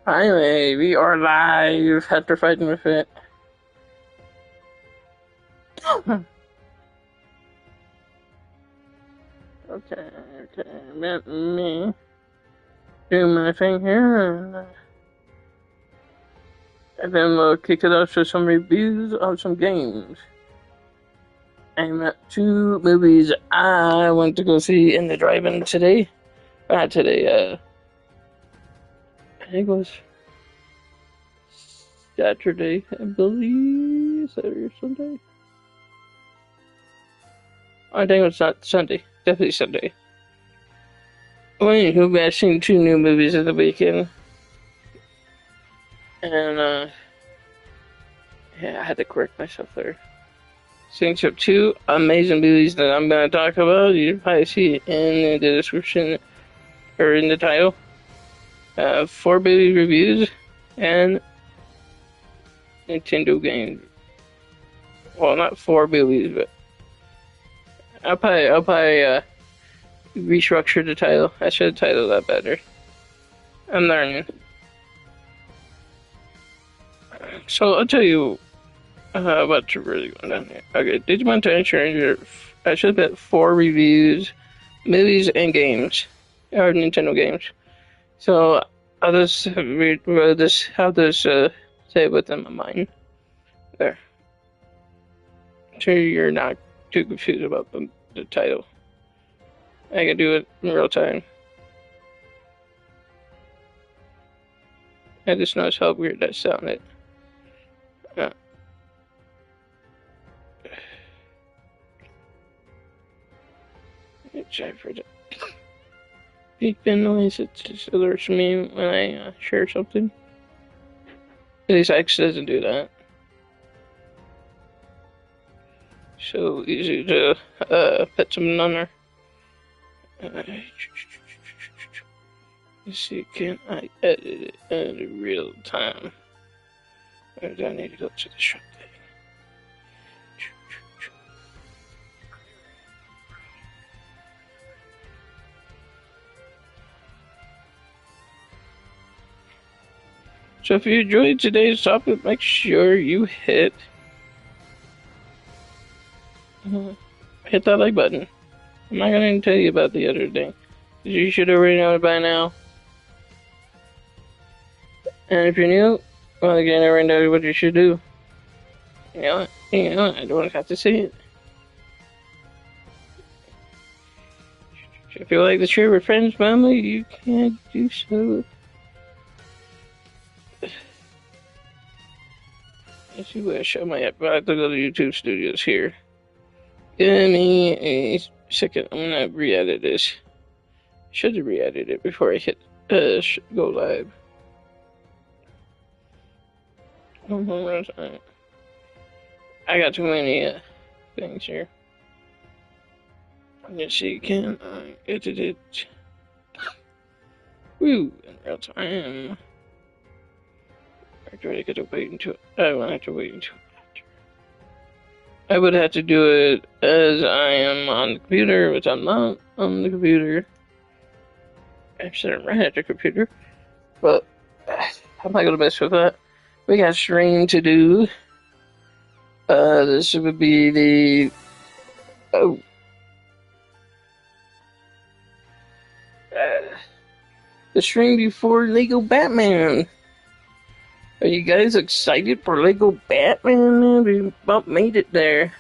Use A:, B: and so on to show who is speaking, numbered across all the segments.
A: Finally, we are live after fighting with it. Okay, let me do my thing here, and then we'll kick it off with some reviews of some games. I'm at 2 movies I went to go see in the drive-in today. Not today, I think it was Saturday, I believe. Saturday or Sunday? I think it was not Sunday. Definitely Sunday. Well, anywho, I've seen 2 new movies of the weekend. And, yeah, I had to correct myself there. Seen 2 amazing movies that I'm going to talk about. You can probably see it in the description or in the title. 4 movie reviews and Nintendo games. Well, not 4 movies, but I'll probably restructure the title. I should have titled that better. I'm learning. So I'll tell you what's really going on here. Okay, Digimon Untitled Chapter. I should have put 4 reviews, movies, and games, or Nintendo games. So I'll just have this say within my mind. There. So you're not too confused about the title. I can do it in real time. I just noticed how weird that sounded. Sorry for the beeping noise. It just alerts me when I share something. At least X doesn't do that. So easy to put something on there. Let's see, can I edit it in real time? Or do I need to go to the shop thing? So if you enjoyed today's topic, make sure you hit that like button. I'm not going to tell you about the other thing, because you should already know it by now. And if you're new, well, again, I already know what you should do. You know what? I don't have to say it. If you like to share with friends, family, you can do so. Let's see where I show my app. I have to go to YouTube Studios here. Give me a second. I'm gonna re-edit this. Should have re-edited it before I hit go live. I got too many things here. Let's see, can I edit it? Woo, in real time. I got to wait until I won't have to wait until after. I would have to do it as I am on the computer, which I'm not on the computer. Actually, I'm right at the computer, but I'm not gonna mess with that. We got stream to do. This would be the stream before Lego Batman. Are you guys excited for Lego Batman, man? We about made it there.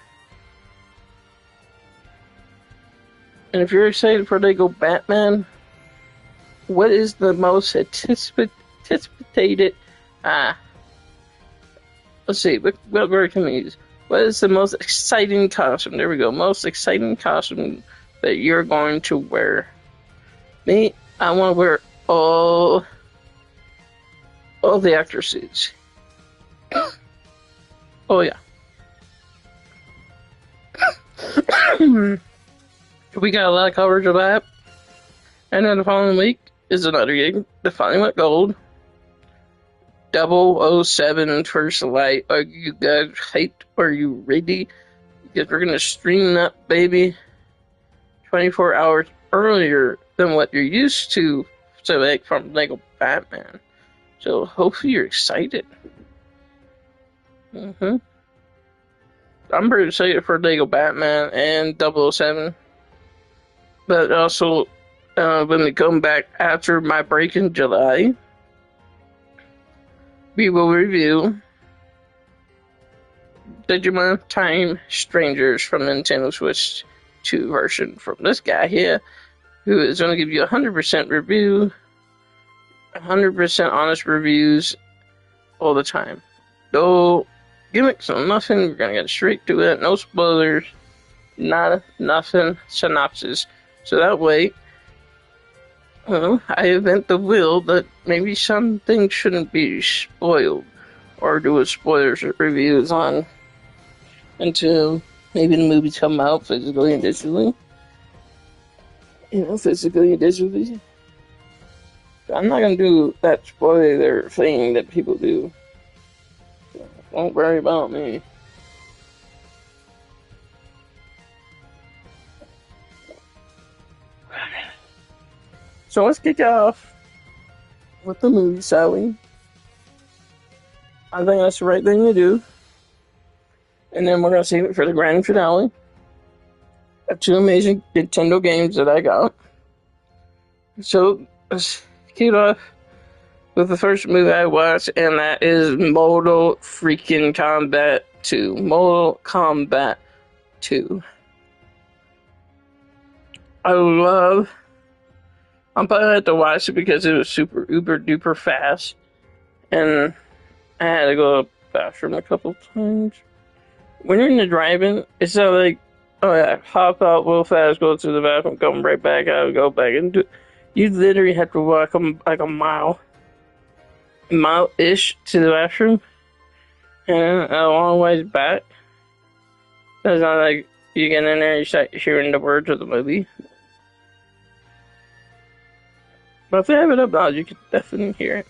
A: And if you're excited for Lego Batman, what is the most anticipated, let's see, what word can we use? What is the most exciting costume? There we go, most exciting costume that you're going to wear. Me, I want to wear all the actor suits. Oh yeah. We got a lot of coverage of that. And then the following week is another game. The Finally Went Gold. 007 First Light. Are you guys hyped? Are you ready? Because we're gonna stream that baby 24 hours earlier than what you're used to. So like from Lego Batman. So hopefully you're excited. I'm pretty excited for Lego Batman and 007. But also, when they come back after my break in July, we will review Digimon Time Strangers from Nintendo Switch 2 version from this guy here, who is going to give you 100% review, 100% honest reviews all the time. No gimmicks, no nothing. We're going to get straight to it. No spoilers. Nada, nothing. Synopsis. So that way, well, I invent the will that maybe some things shouldn't be spoiled or do a spoilers reviews on until maybe the movies come out physically and digitally. Physically and digitally. I'm not gonna do that spoiler thing that people do. So don't worry about me. So let's kick off with the movie, shall we? I think that's the right thing to do. And then we're gonna save it for the grand finale of 2 amazing Nintendo games that I got. So let's kick it off with the first movie I watched, and that is Mortal freaking Kombat 2. Mortal Kombat 2. I'm probably have to watch it because it was super uber duper fast, and I had to go to the bathroom a couple times. When you're in the drive-in, it's not like, oh yeah, hop out real fast, go to the bathroom, come right back out, go back into it. You literally have to walk like a mile-ish to the bathroom, and a long ways back. It's not like you get in there and you start hearing the words of the movie. But if they have it up now, you can definitely hear it.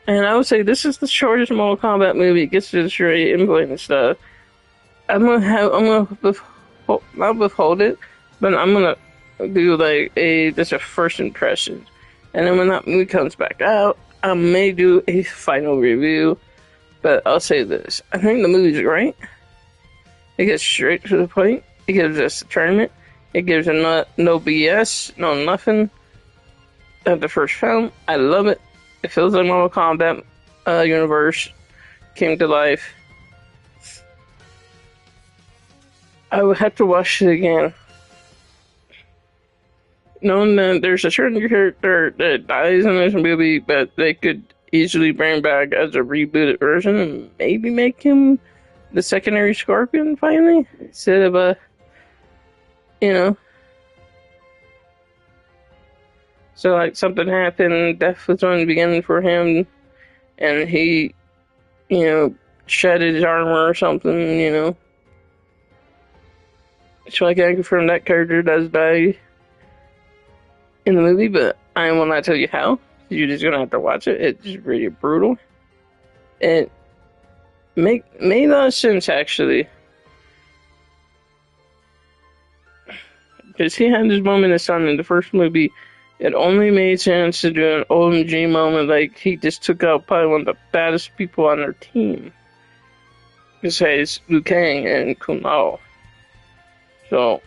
A: And I would say this is the shortest Mortal Kombat movie. It gets to the straight input and stuff. I'm gonna not withhold it, but I'm gonna do like just a first impression. And then when that movie comes back out, I may do a final review. But I'll say this: I think the movie's great. It gets straight to the point. It gives us a tournament. It gives a no BS, no nothing. The first film, I love it. It feels like Mortal Kombat universe came to life. I would have to watch it again. Knowing that there's a certain character that dies in this movie, but they could easily bring back as a rebooted version and maybe make him the secondary Scorpion finally, instead of So like something happened, death was on the beginning for him, and he, shedded his armor or something, So I can't confirm that character does die in the movie, but I will not tell you how. You're just gonna have to watch it. It's really brutal. It made a lot of sense actually. Because he had this moment of sun in the first movie. It only made sense to do an OMG moment, like he just took out probably one of the baddest people on their team. Besides Liu Kang and Kung Lao. So,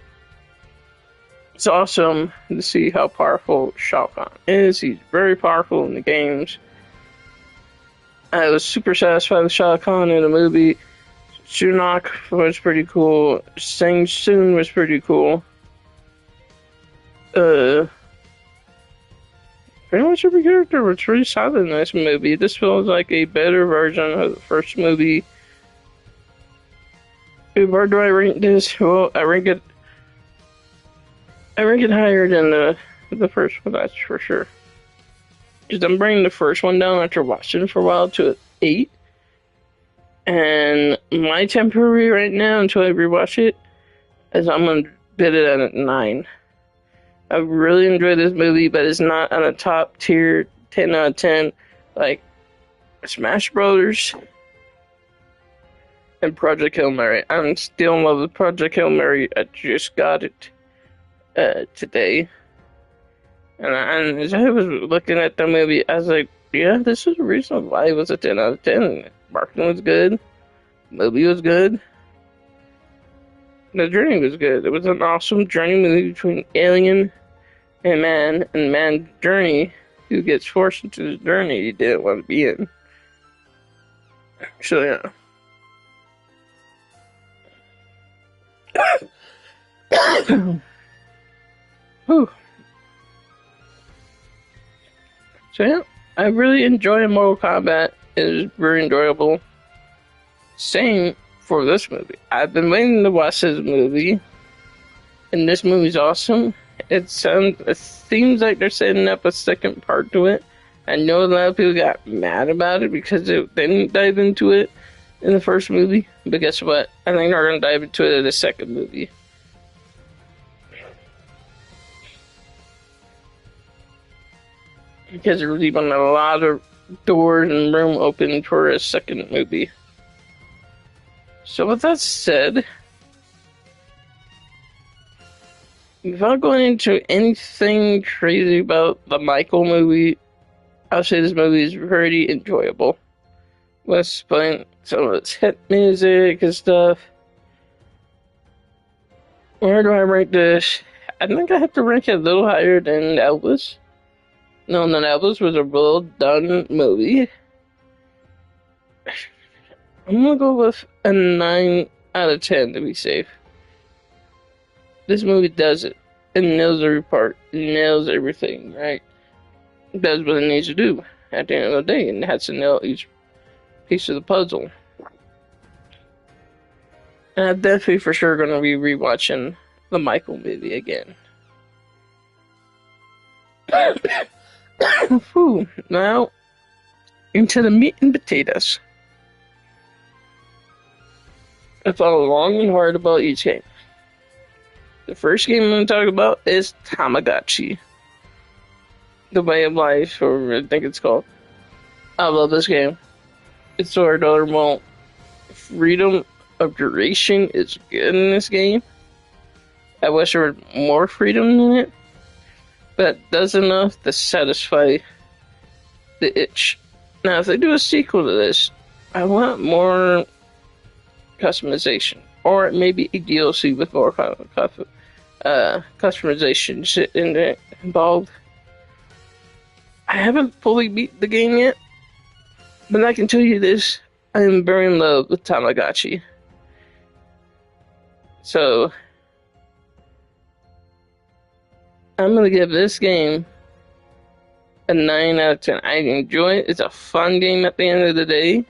A: it's awesome to see how powerful Shao Kahn is. He's very powerful in the games. I was super satisfied with Shao Kahn in the movie. Shinnok was pretty cool. Shang Tsung was pretty cool. Pretty much every character was really solid in this movie. This feels like a better version of the first movie. Where do I rank this? Well, I rank it higher than the first one, that's for sure. Because I'm bringing the first one down after watching it for a while to an 8. And my temporary right now, until I rewatch it, is I'm going to bid it at a 9. I really enjoyed this movie, but it's not on a top tier 10 out of 10 like Smash Brothers and Project Hail Mary. I'm still in love with Project Hail Mary. I just got it today. And as I was looking at the movie, I was like, yeah, this is the reason why it was a 10 out of 10. Marketing was good, movie was good, the journey was good. It was an awesome journey movie between alien and man's journey who gets forced into the journey he didn't want to be in. So yeah. Whew. So yeah, I really enjoy Mortal Kombat. It is very enjoyable. Same for this movie. I've been waiting to watch this movie, and this movie's awesome. It seems like they're setting up a second part to it. I know a lot of people got mad about it because they didn't dive into it in the first movie. But guess what? I think they're gonna dive into it in the second movie. Because they're leaving a lot of doors and room open for a second movie. So with that said, without going into anything crazy about the Michael movie, I'll say this movie is pretty enjoyable. Let's playing some of its hit music and stuff. Where do I rank this? I think I have to rank it a little higher than Elvis. No, then Elvis was a well done movie. I'm gonna go with a 9 out of 10 to be safe. This movie does it. It nails every part. It nails everything, right? It does what it needs to do at the end of the day, and it has to nail each piece of the puzzle. And I'm definitely for sure gonna be rewatching the Michael movie again. Whew. Now, into the meat and potatoes. I thought long and hard about each game. The first game I'm going to talk about is Tamagotchi. The Way of Life, or I think it's called. I love this game. It's so adorable. Freedom of duration is good in this game. I wish there was more freedom in it, but it does enough to satisfy the itch. Now, if they do a sequel to this, I want more customization, or maybe a DLC with more customization involved. I haven't fully beat the game yet, but I can tell you this: I am very in love with Tamagotchi. So, I'm gonna give this game a 9 out of 10. I enjoy it. It's a fun game at the end of the day.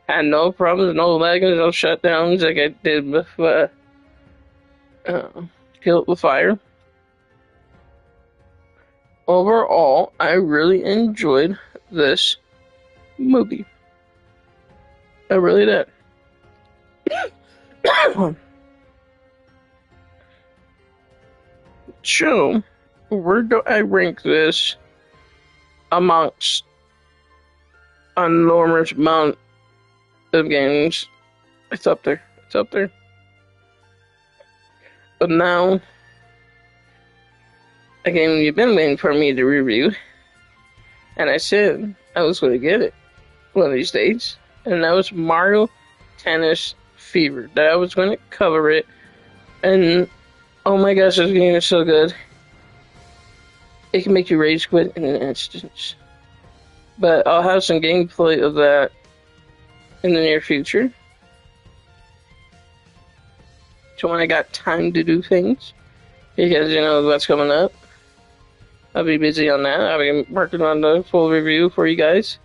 A: I had no problems, no lagging, no shutdowns like I did with Kill It With Fire. Overall, I really enjoyed this movie. I really did. So, where do I rank this amongst an enormous amount of games? It's up there. It's up there. But now, a game you've been waiting for me to review, and I said I was going to get it one of these days, and that was Mario Tennis Fever. That I was going to cover it, and oh my gosh, this game is so good. It can make you rage quit in an instant. But I'll have some gameplay of that in the near future. So when I got time to do things, because you know what's coming up, I'll be busy on that. I'll be working on the full review for you guys.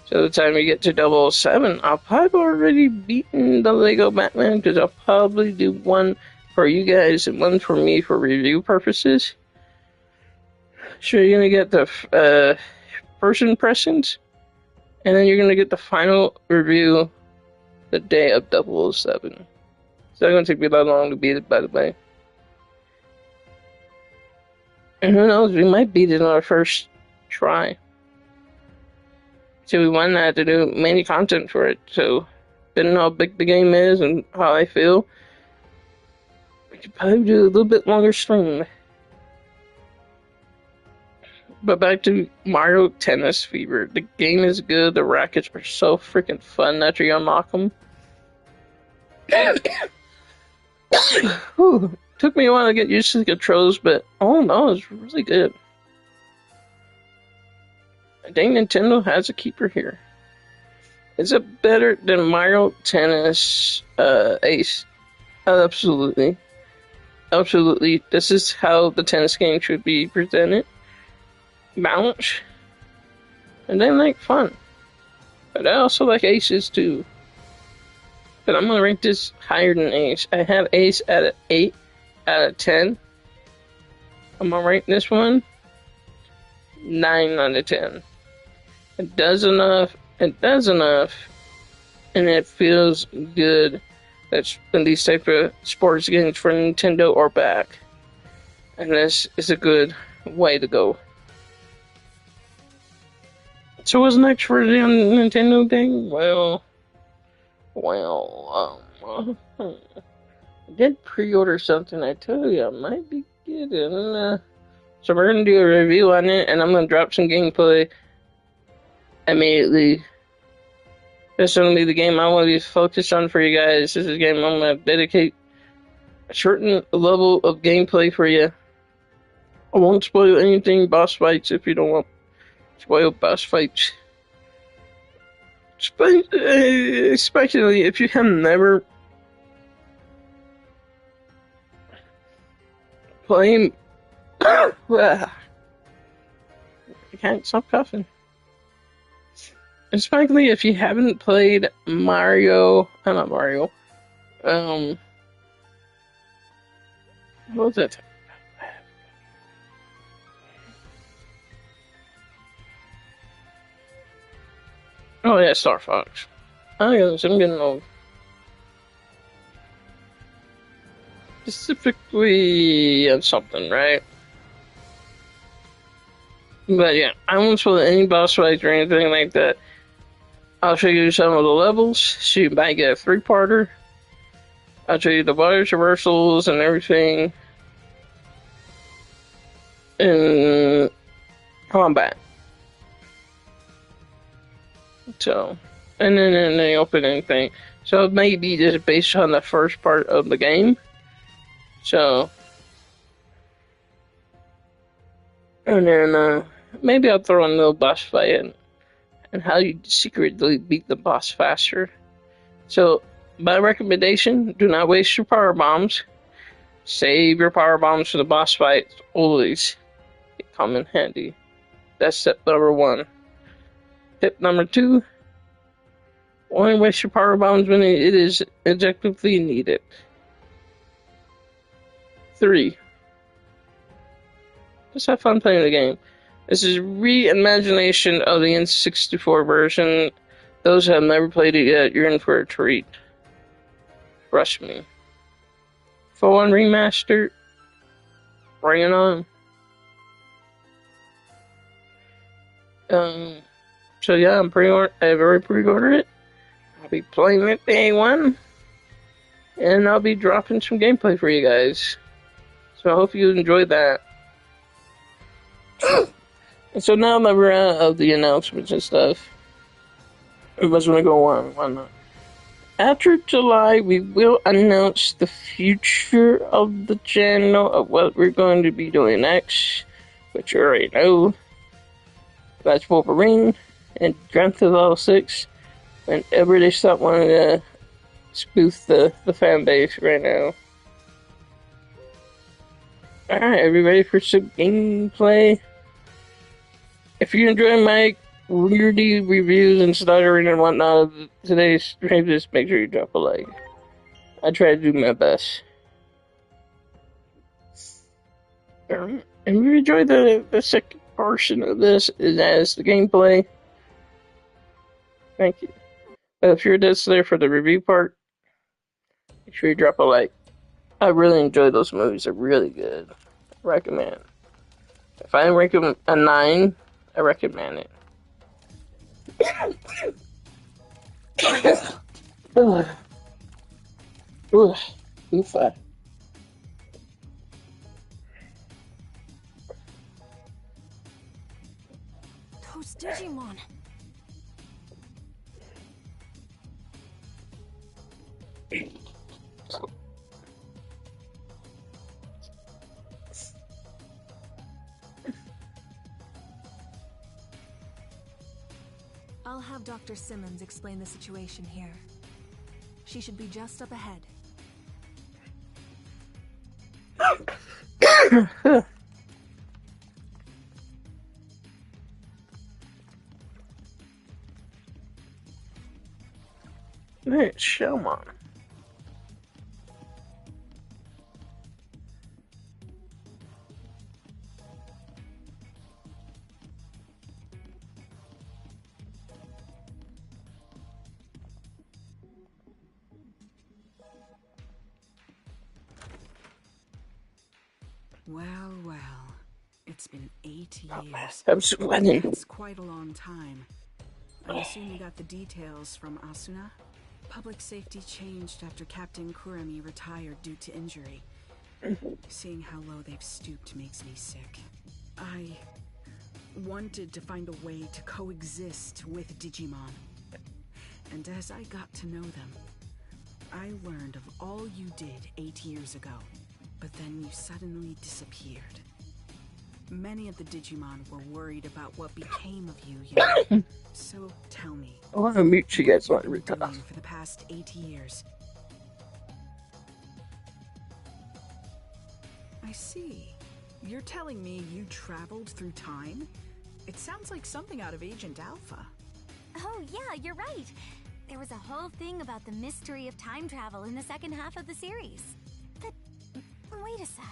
A: So the time we get to 007, I'll probably already beaten the Lego Batman, because I'll probably do one for you guys and one for me for review purposes. So you're going to get the first impressions, and then you're going to get the final review the day of 007. It's not going to take me that long to beat it, by the way. And who knows, we might beat it on our first try. So we might not have to do many content for it, so depending on how big the game is and how I feel, we could probably do a little bit longer stream. But back to Mario Tennis Fever. The game is good. The rackets are so freaking fun after you unlock them. Whew. Took me a while to get used to the controls, but oh no, it's really good. I think Nintendo has a keeper here. Is it better than Mario Tennis Ace? Absolutely. Absolutely. This is how the tennis game should be presented. Balance. And then like fun. But I also like Aces too. But I'm gonna rank this higher than Ace. I have Ace at an 8 out of 10. I'm gonna rank this one 9 out of 10. It does enough. It does enough. And it feels good. That's in these type of sports games for Nintendo or back. And this is a good way to go. So what's next for the Nintendo thing? I did pre-order something. I told you I might be getting. So we're gonna do a review on it, and I'm gonna drop some gameplay immediately. This is gonna be the game I want to be focused on for you guys. This is a game I'm gonna dedicate a certain level of gameplay for you. I won't spoil anything boss fights if you don't want spoil boss fights. Especially if you have never played. I can't stop coughing. Especially if you haven't played Mario. Not Mario. What was that? Oh yeah, Star Fox. Oh yes, I'm getting old. Specifically on something, right? But yeah, I won't spoil any boss fights or anything like that. I'll show you some of the levels, so you might get a 3-parter. I'll show you the body traversals and everything in Kombat. So, and then in the opening thing. So it may be just based on the first part of the game. So, and then maybe I'll throw in a little boss fight and how you secretly beat the boss faster. So, my recommendation, do not waste your power bombs. Save your power bombs for the boss fight. Always. They come in handy. That's step number 1. Tip number 2, only waste your power bombs when it is objectively needed. 3, just have fun playing the game. This is reimagination of the N64 version. Those who have never played it yet, you're in for a treat. Trust me. Full on remastered. Bring it on. So yeah, I've already pre-ordered it. I'll be playing it day 1. And I'll be dropping some gameplay for you guys. So I hope you enjoyed that. And so now that we're out of the announcements and stuff, everybody's gonna go on. Why not? After July, we will announce the future of the channel, of what we're going to be doing next, which you already know. That's Wolverine and Grand Theft Auto 6. Whenever they stop wanting to spoof the fan base right now. Alright, are we ready for some gameplay? If you enjoy my weirdy reviews and stuttering and whatnot of today's stream, just make sure you drop a like. I try to do my best. And if you enjoy the second portion of this, as the gameplay, thank you. But if you're just there for the review part, make sure you drop a like. I really enjoy those movies. They're really good. I recommend. If I rank them a 9, I recommend it. Oofa.
B: Digimon. I'll have Dr. Simmons explain the situation here. She should be just up ahead.
A: Man, Shellmon.
C: Well, well. It's been 8 years.
A: I'm sweating.
C: That's quite a long time. I assume you got the details from Asuna? Public safety changed after Captain Kurami retired due to injury. Seeing how low they've stooped makes me sick. I wanted to find a way to coexist with Digimon. And as I got to know them, I learned of all you did 8 years ago. But then you suddenly disappeared. Many of the Digimon were worried about what became of you, you know? So tell me,
A: I want to mute you guys
C: what
A: on
C: have you
A: every
C: been
A: time.
C: doing for the past 8 years? I see. You're telling me you traveled through time? It sounds like something out of Agent Alpha.
B: Oh yeah, you're right. There was a whole thing about the mystery of time travel in the second half of the series. But wait a sec.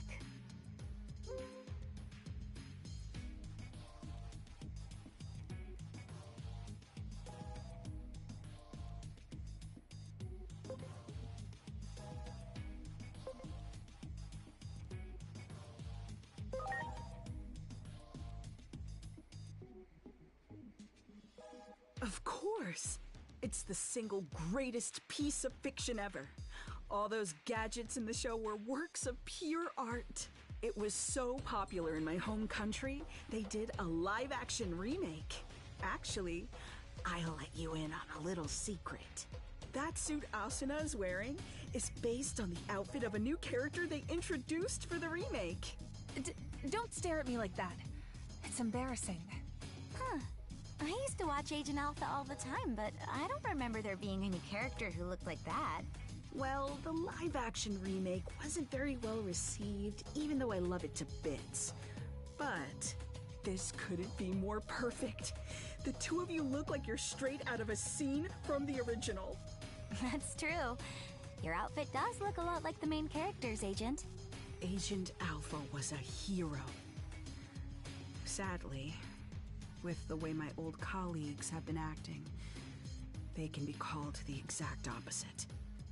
C: Of course! It's the single greatest piece of fiction ever. All those gadgets in the show were works of pure art. It was so popular in my home country, they did a live-action remake. Actually, I'll let you in on a little secret. That suit Asuna is wearing is based on the outfit of a new character they introduced for the remake.
B: Don't stare at me like that. It's embarrassing. Huh. I used to watch Agent Alpha all the time, but I don't remember there being any character who looked like that.
C: Well, the live-action remake wasn't very well received, even though I love it to bits. But this couldn't be more perfect. The two of you look like you're straight out of a scene from the original.
B: That's true. Your outfit does look a lot like the main characters, Agent.
C: Agent Alpha was a hero. Sadly, with the way my old colleagues have been acting, they can be called the exact opposite.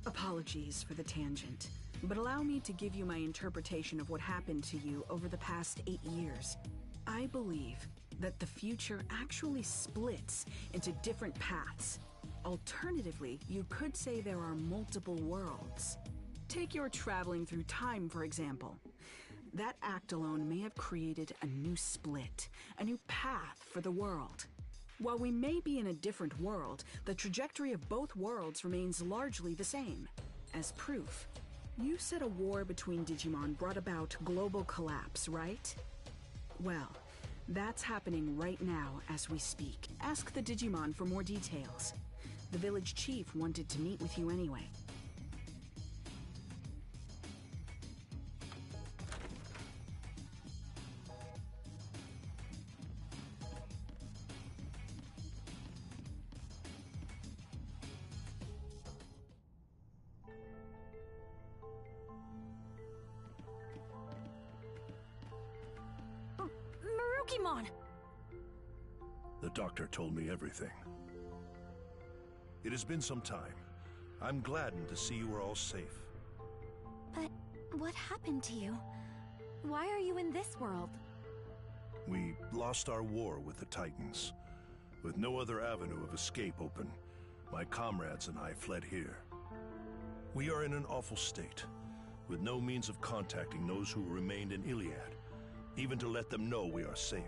C: Apologies for the tangent, but allow me to give you my interpretation of what happened to you over the past 8 years. I believe that the future actually splits into different paths. Alternatively, you could say there are multiple worlds. Take your traveling through time, for example. That act alone may have created a new split, a new path for the world. While we may be in a different world, the trajectory of both worlds remains largely the same. As proof, you said a war between Digimon brought about global collapse, right? Well, that's happening right now as we speak. Ask the Digimon for more details. The village chief wanted to meet with you anyway.
B: Marukimon!
D: The doctor told me everything. It has been some time. I'm gladdened to see you are all safe.
B: But what happened to you? Why are you in this world?
D: We lost our war with the Titans. With no other avenue of escape open, my comrades and I fled here. We are in an awful state, with no means of contacting those who remained in Iliad, even to let them know we are safe.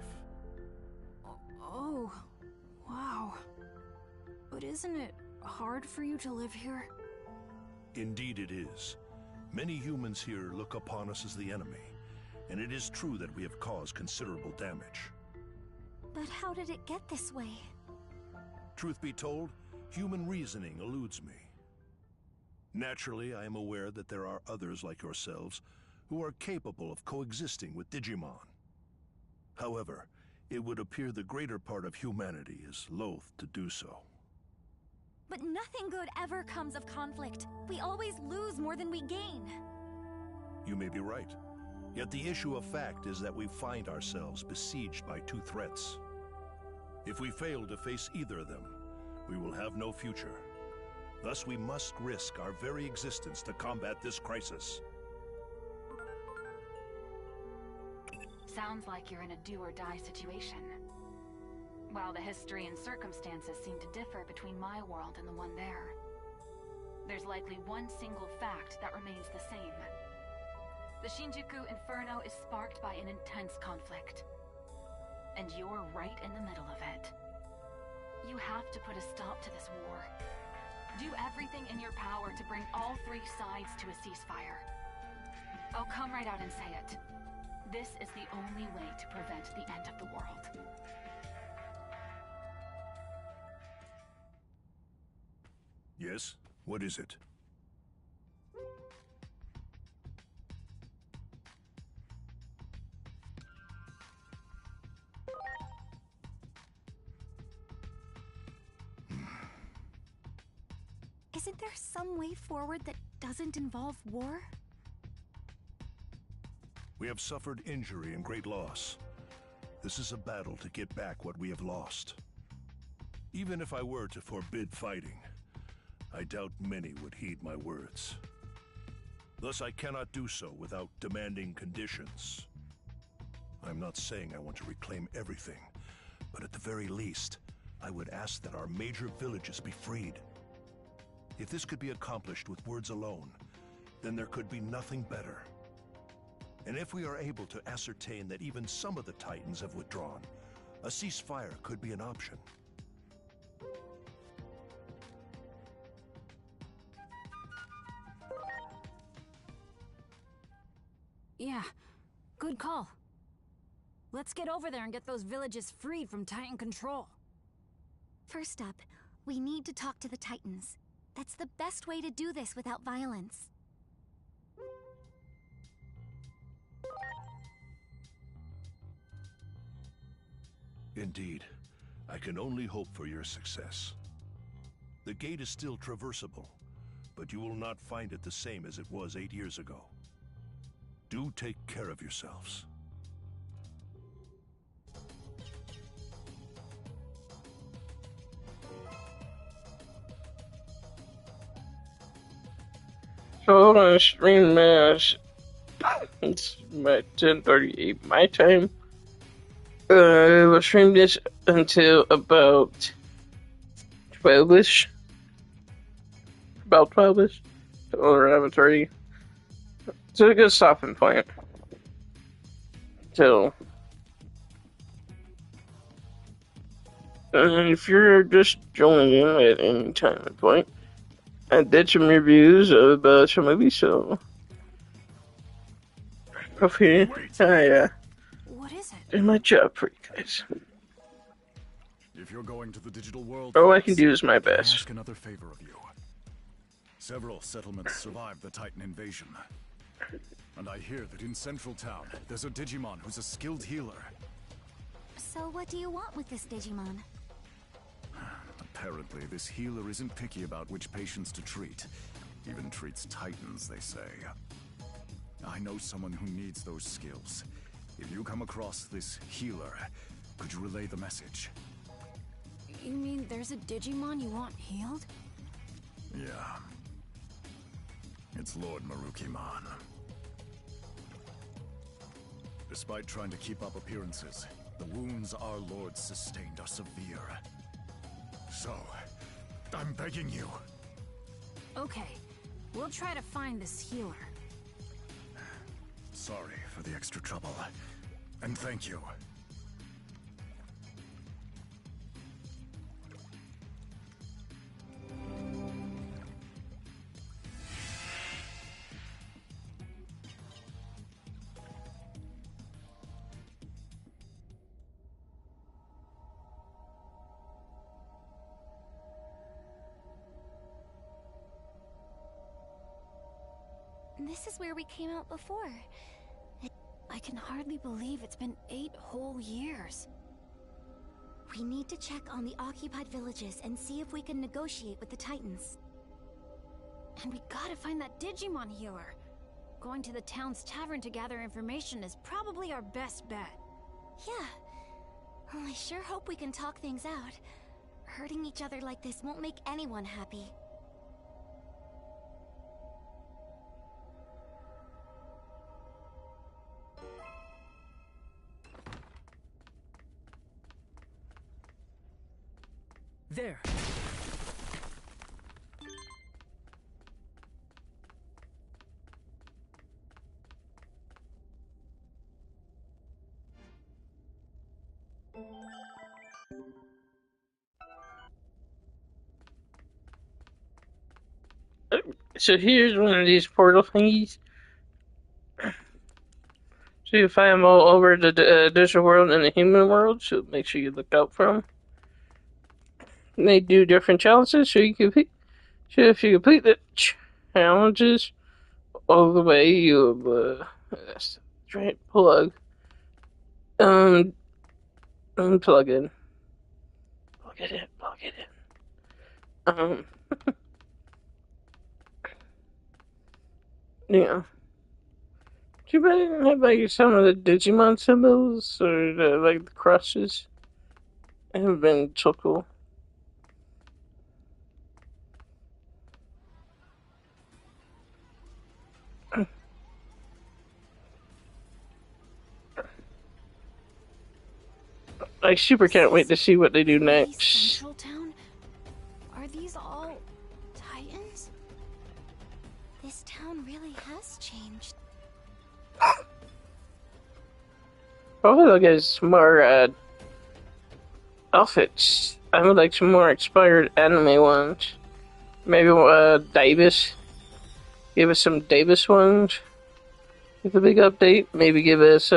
B: Oh, Wow. But isn't it hard for you to live here?
D: Indeed it is. Many humans here look upon us as the enemy, and it is true that we have caused considerable damage.
B: But how did it get this way?
D: Truth be told, human reasoning eludes me. Naturally, I am aware that there are others like yourselves who are capable of coexisting with Digimon. However, it would appear the greater part of humanity is loath to do so.
B: But nothing good ever comes of conflict. We always lose more than we gain.
D: You may be right. Yet the issue of fact is that we find ourselves besieged by two threats. If we fail to face either of them, we will have no future. Thus, we must risk our very existence to combat this crisis.
E: Sounds like you're in a do-or-die situation. While the history and circumstances seem to differ between my world and the one there, there's likely one single fact that remains the same. The Shinjuku Inferno is sparked by an intense conflict, and you're right in the middle of it. You have to put a stop to this war. Do everything in your power to bring all three sides to a ceasefire. I'll come right out and say it. This is the only way to prevent the end of the world.
D: Yes? What is it?
B: Isn't there some way forward that doesn't involve war?
D: We have suffered injury and great loss. This is a battle to get back what we have lost. Even if I were to forbid fighting, I doubt many would heed my words. Thus, I cannot do so without demanding conditions. I'm not saying I want to reclaim everything, but at the very least, I would ask that our major villages be freed. If this could be accomplished with words alone, then there could be nothing better. And if we are able to ascertain that even some of the Titans have withdrawn, a ceasefire could be an option.
B: Yeah, good call. Let's get over there and get those villages freed from Titan control. First up, we need to talk to the Titans. That's the best way to do this without violence.
D: Indeed, I can only hope for your success. The gate is still traversable, but you will not find it the same as it was 8 years ago. Do take care of yourselves.
A: So hold on, stream mass. It's about 10:38 my time. We'll stream this until about 12ish. About 12ish. Or 11:30. It's a good stopping point. So, and if you're just joining in at any time and point, I did some reviews of some movies, so hopefully
B: What is it?
A: do my job for you guys.
F: If you're going to the digital world,
A: All I can do is my
F: can I
A: best.
F: ask another favor of you. Several settlements survived the Titan invasion. And I hear that in Central Town, there's a Digimon who's a skilled healer.
B: So what do you want with this Digimon?
F: Apparently, this healer isn't picky about which patients to treat. Even treats Titans, they say. I know someone who needs those skills. If you come across this healer, could you relay the message?
B: You mean there's a Digimon you want healed?
F: Yeah. It's Lord Marukimon. Despite trying to keep up appearances, the wounds our lord sustained are severe. So, I'm begging you.
B: Okay, we'll try to find this healer.
F: Sorry for the extra trouble. And thank you.
B: This is where we came out before. I can hardly believe it's been 8 whole years. We need to check on the occupied villages and see if we can negotiate with the Titans. And we gotta find that Digimon healer. Going to the town's tavern to gather information is probably our best bet. Yeah. Well, I sure hope we can talk things out. Hurting each other like this won't make anyone happy.
G: There.
A: So here's one of these portal thingies. So you find them all over the digital world and the human world, so make sure you look out for them. And they do different challenges, so you complete. So if you complete the challenges all the way, you'll that's the right plug. Unplug it. Plug it in. Plug it in. Yeah. Too bad I didn't have like some of the Digimon symbols or the crosses. It would have been so cool. I super can't wait to see what they do next.
B: Central Town? Are these all Titans? This town really has changed.
A: Probably look at some more outfits. I would like some more inspired anime ones. Maybe Davis. Give us some Davis ones. With a big update. Maybe give us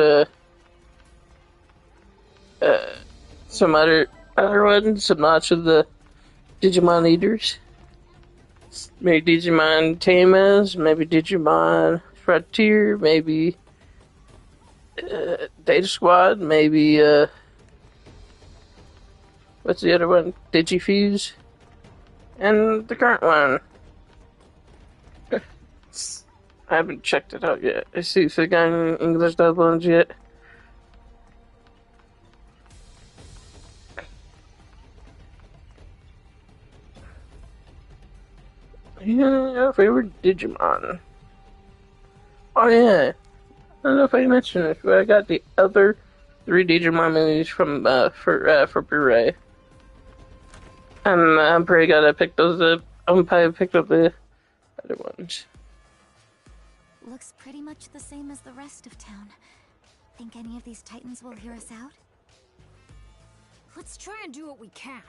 A: some other ones. Some lots of the Digimon leaders. Maybe Digimon Tamas. Maybe Digimon Frontier. Maybe Data Squad. Maybe what's the other one? Digifuse. And the current one. I haven't checked it out yet. I see if they got any English dub ones yet. Yeah, favorite Digimon. Oh yeah. I don't know if I mentioned it, but I got the other 3 Digimon movies from for Blu-ray. I'm pretty glad I picked those up. I'm probably picked up the other ones.
B: Looks pretty much the same as the rest of town. Think any of these Titans will hear us out?
G: Let's try and do what we can.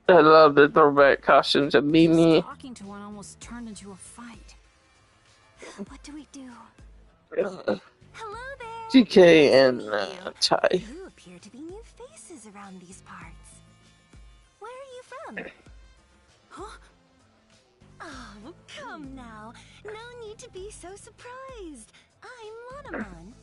A: I love the throwback costumes of Mimi.
G: Talking to one almost turned into a fight.
B: What do we do?
A: Hello
B: there!
A: GK and Tai.
B: You appear to be new faces around these parts. Where are you from? Huh? Oh, come now. No need to be so surprised. I'm Monomon.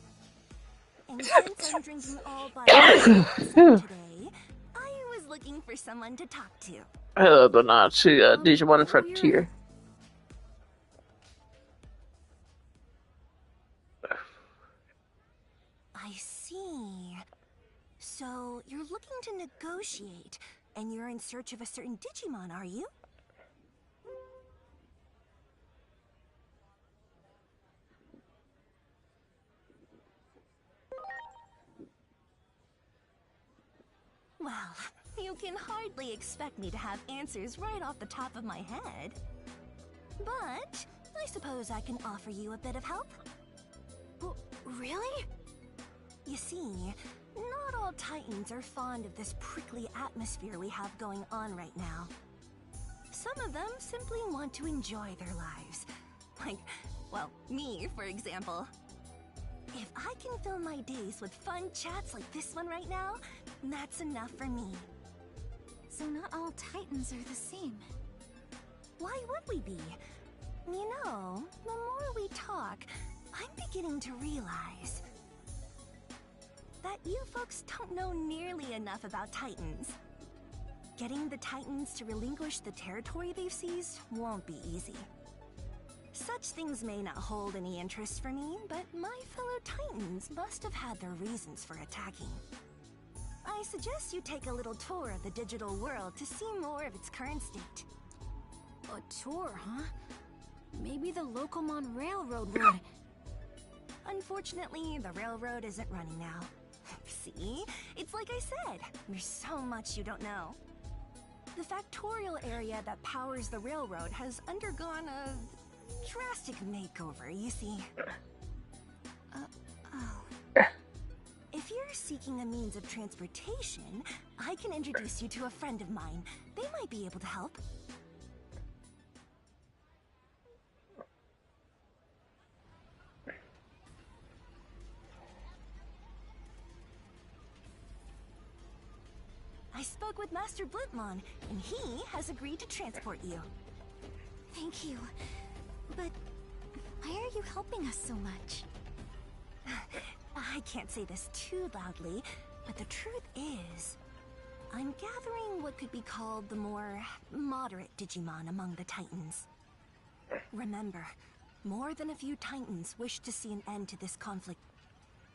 B: And since I'm drinking all by myself today, I was looking for someone to talk to.
A: Hello, the Nazi Digimon Frontier.
B: I see. So, you're looking to negotiate, and you're in search of a certain Digimon, are you? Well, you can hardly expect me to have answers right off the top of my head. But I suppose I can offer you a bit of help. Really? You see, not all Titans are fond of this prickly atmosphere we have going on right now. Some of them simply want to enjoy their lives. Like, well, me, for example. If I can fill my days with fun chats like this one right now, that's enough for me. So not all Titans are the same.
H: Why would we be? You know, the more we talk, I'm beginning to realize that you folks don't know nearly enough about Titans. Getting the Titans to relinquish the territory they've seized won't be easy. Such things may not hold any interest for me, but my fellow Titans must have had their reasons for attacking. I suggest you take a little tour of the digital world to see more of its current state.
G: A tour, huh? Maybe the Locomon Railroad would.
H: Unfortunately, the railroad isn't running now. See? It's like I said, there's so much you don't know. The factorial area that powers the railroad has undergone a drastic makeover, you see. If you're seeking a means of transportation, I can introduce you to a friend of mine. They might be able to help. I spoke with Master Blipmon, and he has agreed to transport you.
B: Thank you. But why are you helping us so much?
H: I can't say this too loudly, but the truth is, I'm gathering what could be called the more moderate Digimon among the Titans. Remember, more than a few Titans wish to see an end to this conflict.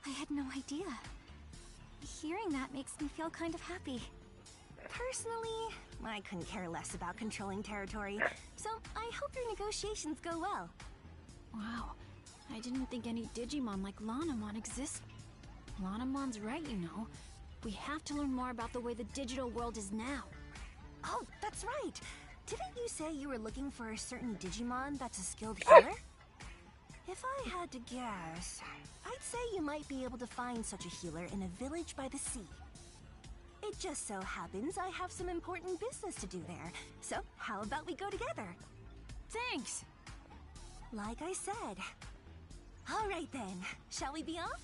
B: I had no idea. Hearing that makes me feel kind of happy.
H: Personally, I couldn't care less about controlling territory, so I hope your negotiations go well.
G: Wow. I didn't think any Digimon like Lanamon exist. Lanamon's right, you know. We have to learn more about the way the digital world is now.
H: Oh, that's right! Didn't you say you were looking for a certain Digimon that's a skilled healer? If I had to guess, I'd say you might be able to find such a healer in a village by the sea. It just so happens I have some important business to do there, so how about we go together?
G: Thanks!
H: Like I said. All right then, shall we be off?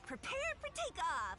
H: Prepare for takeoff!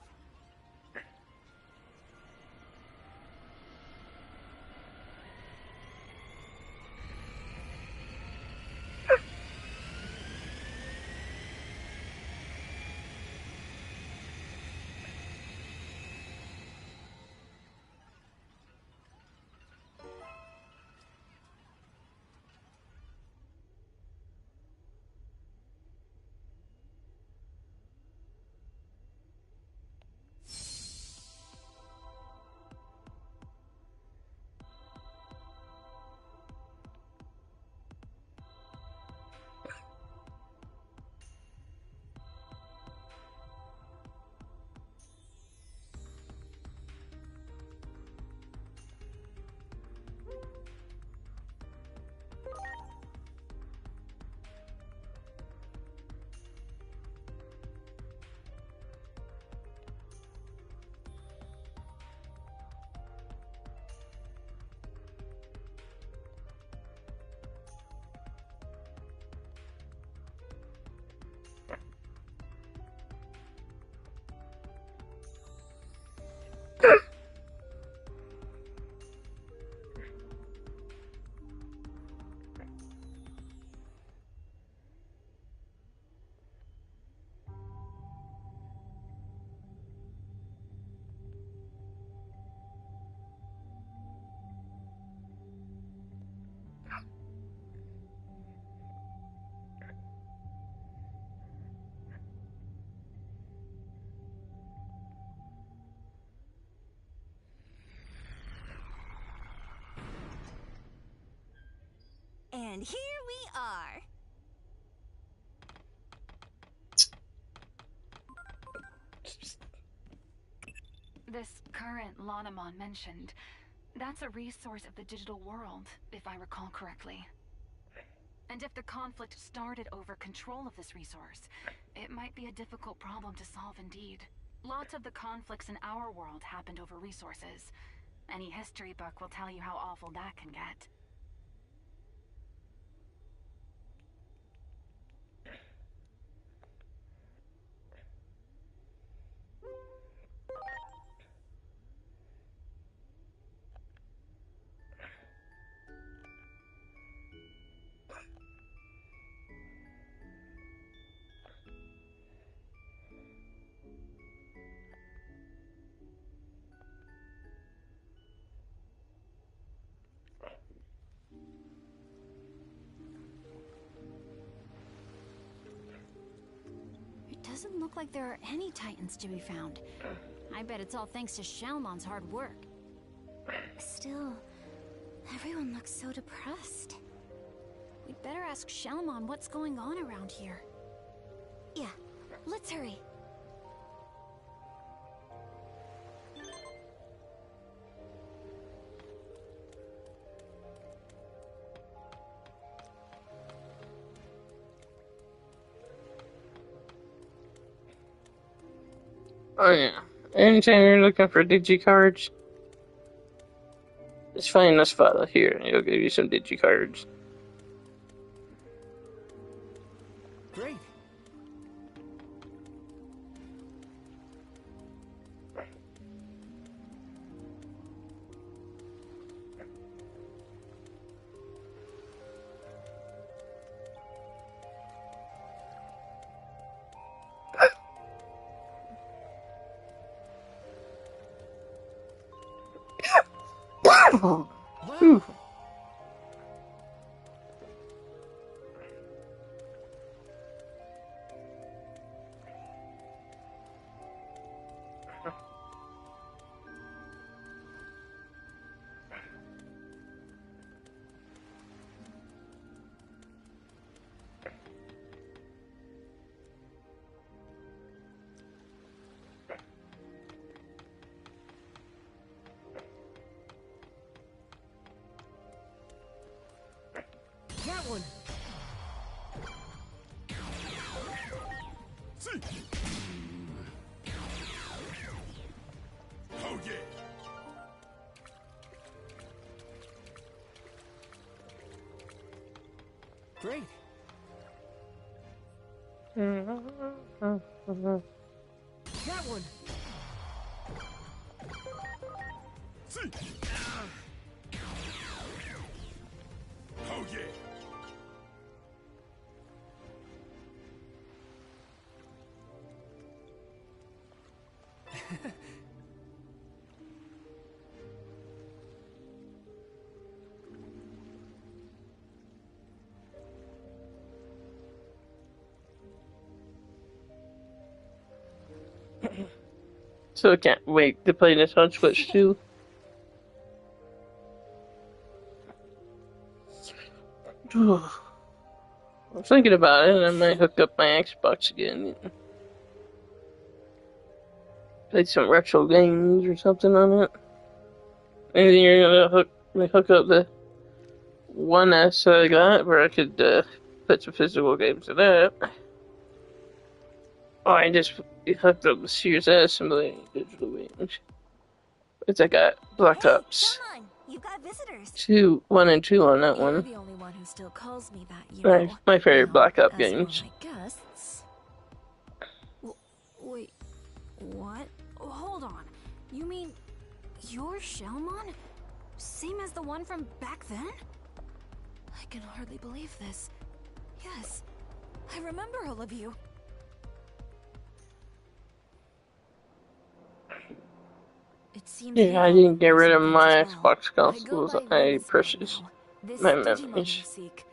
H: And here we are.
E: This current Lanamon mentioned, that's a resource of the digital world, if I recall correctly. And if the conflict started over control of this resource, it might be a difficult problem to solve indeed. Lots of the conflicts in our world happened over resources. Any history book will tell you how awful that can get.
G: Doesn't look like there are any Titans to be found. I bet it's all thanks to Shalmon's hard work. Still, everyone looks so depressed. We'd better ask Shalmon what's going on around here. Yeah, let's hurry.
A: Oh yeah. Anytime you're looking for digicards, just find this file here. It'll give you some digicards.
I: Great.
A: Ooh.
I: That one.
F: See. Oh yeah.
I: Great. That one.
F: See. Oh yeah.
A: So I can't wait to play this on Switch too. I'm thinking about it, and I might hook up my Xbox again. Play some retro games or something on it. Maybe you're gonna hook up the 1S I got, where I could put some physical games to that. Oh, I just hooked up the Series S and playing digital games. It's I got Black Ops
H: Come on, you've got visitors.
A: 1 and 2 on that
G: You're
A: one.
G: the only one who still calls me that, you know.
A: My favorite Black Ops
G: As
A: games.
G: for my guests. Wait, what? Hold on. You mean you're Shalmon? Same as the one from back then? I can hardly believe this. Yes, I remember all of you. It seems
A: Yeah, I didn't get rid of my Xbox consoles. I precious my memories.
G: Seek,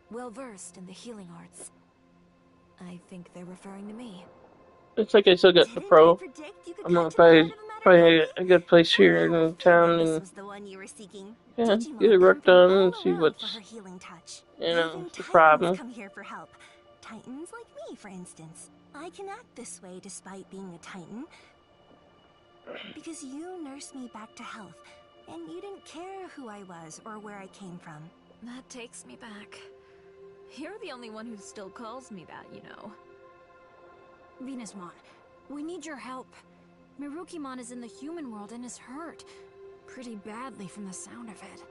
G: well versed in the healing arts. I think they're referring to me.
A: It's like I still got the Pro. I'm gonna find a good place here in town and yeah, get it work done and see what's the problem.
H: Come here for help. Titans like me, for instance. I can act this way despite being a Titan. Because you nursed me back to health, and you didn't care who I was or where I came from.
G: That takes me back. You're the only one who still calls me that, you know. Venusmon, we need your help. Mirukimon is in the human world and is hurt. Pretty badly from the sound of it.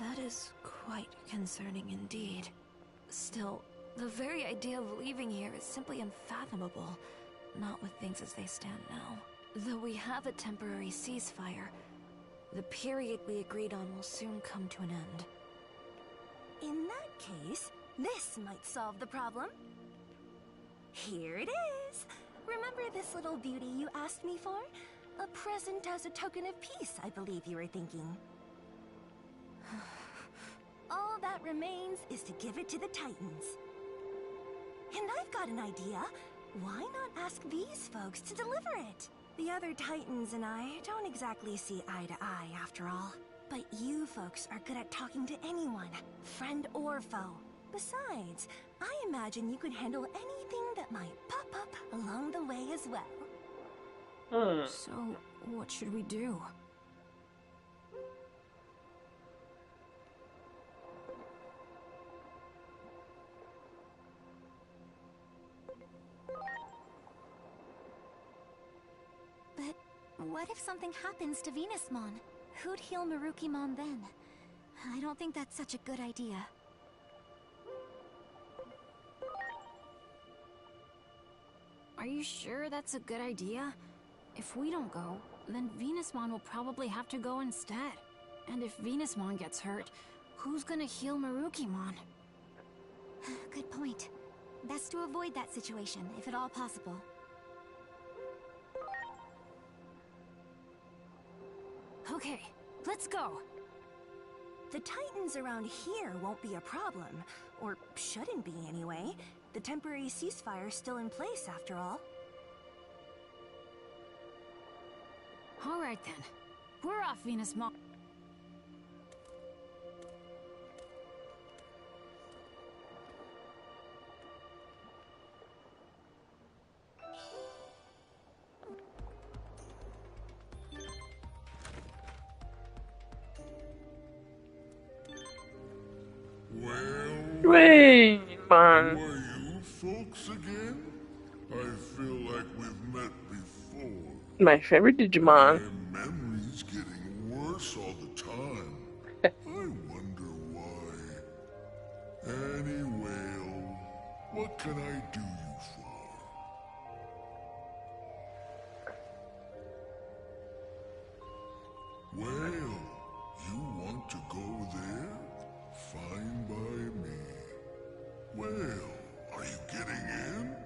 G: That is quite concerning indeed. Still, the very idea of leaving here is simply unfathomable. Not with things as they stand now. Though we have a temporary ceasefire, the period we agreed on will soon come to an end.
H: In that case, this might solve the problem. Here it is! Remember this little beauty you asked me for? A present as a token of peace, I believe you were thinking. All that remains is to give it to the Titans. And I've got an idea. Why not ask these folks to deliver it? The other Titans and I don't exactly see eye to eye, after all. But you folks are good at talking to anyone, friend or foe. Besides, I imagine you could handle anything that might pop up along the way as well.
B: So, what should we do? But what if something happens to Venusmon? Who'd heal Marukimon then? I don't think that's such a good idea. Are you sure that's a good idea? If we don't go, then Venusmon will probably have to go instead. And if Venusmon gets hurt, who's gonna heal Marukimon? Good point. Best to avoid that situation, if at all possible. Okay, let's go!
H: The Titans around here won't be a problem. Or shouldn't be, anyway. The temporary ceasefire's still in place, after all.
B: Alright then. We're off, Venusmon.
A: Wait, man.
J: Who are you folks again? I feel like we've met before.
A: My favorite Digimon.
J: My memory's getting worse all the time. I wonder why. Anyway, what can I do you for? Well, you want to go there? Fine by me. Well, are you getting in?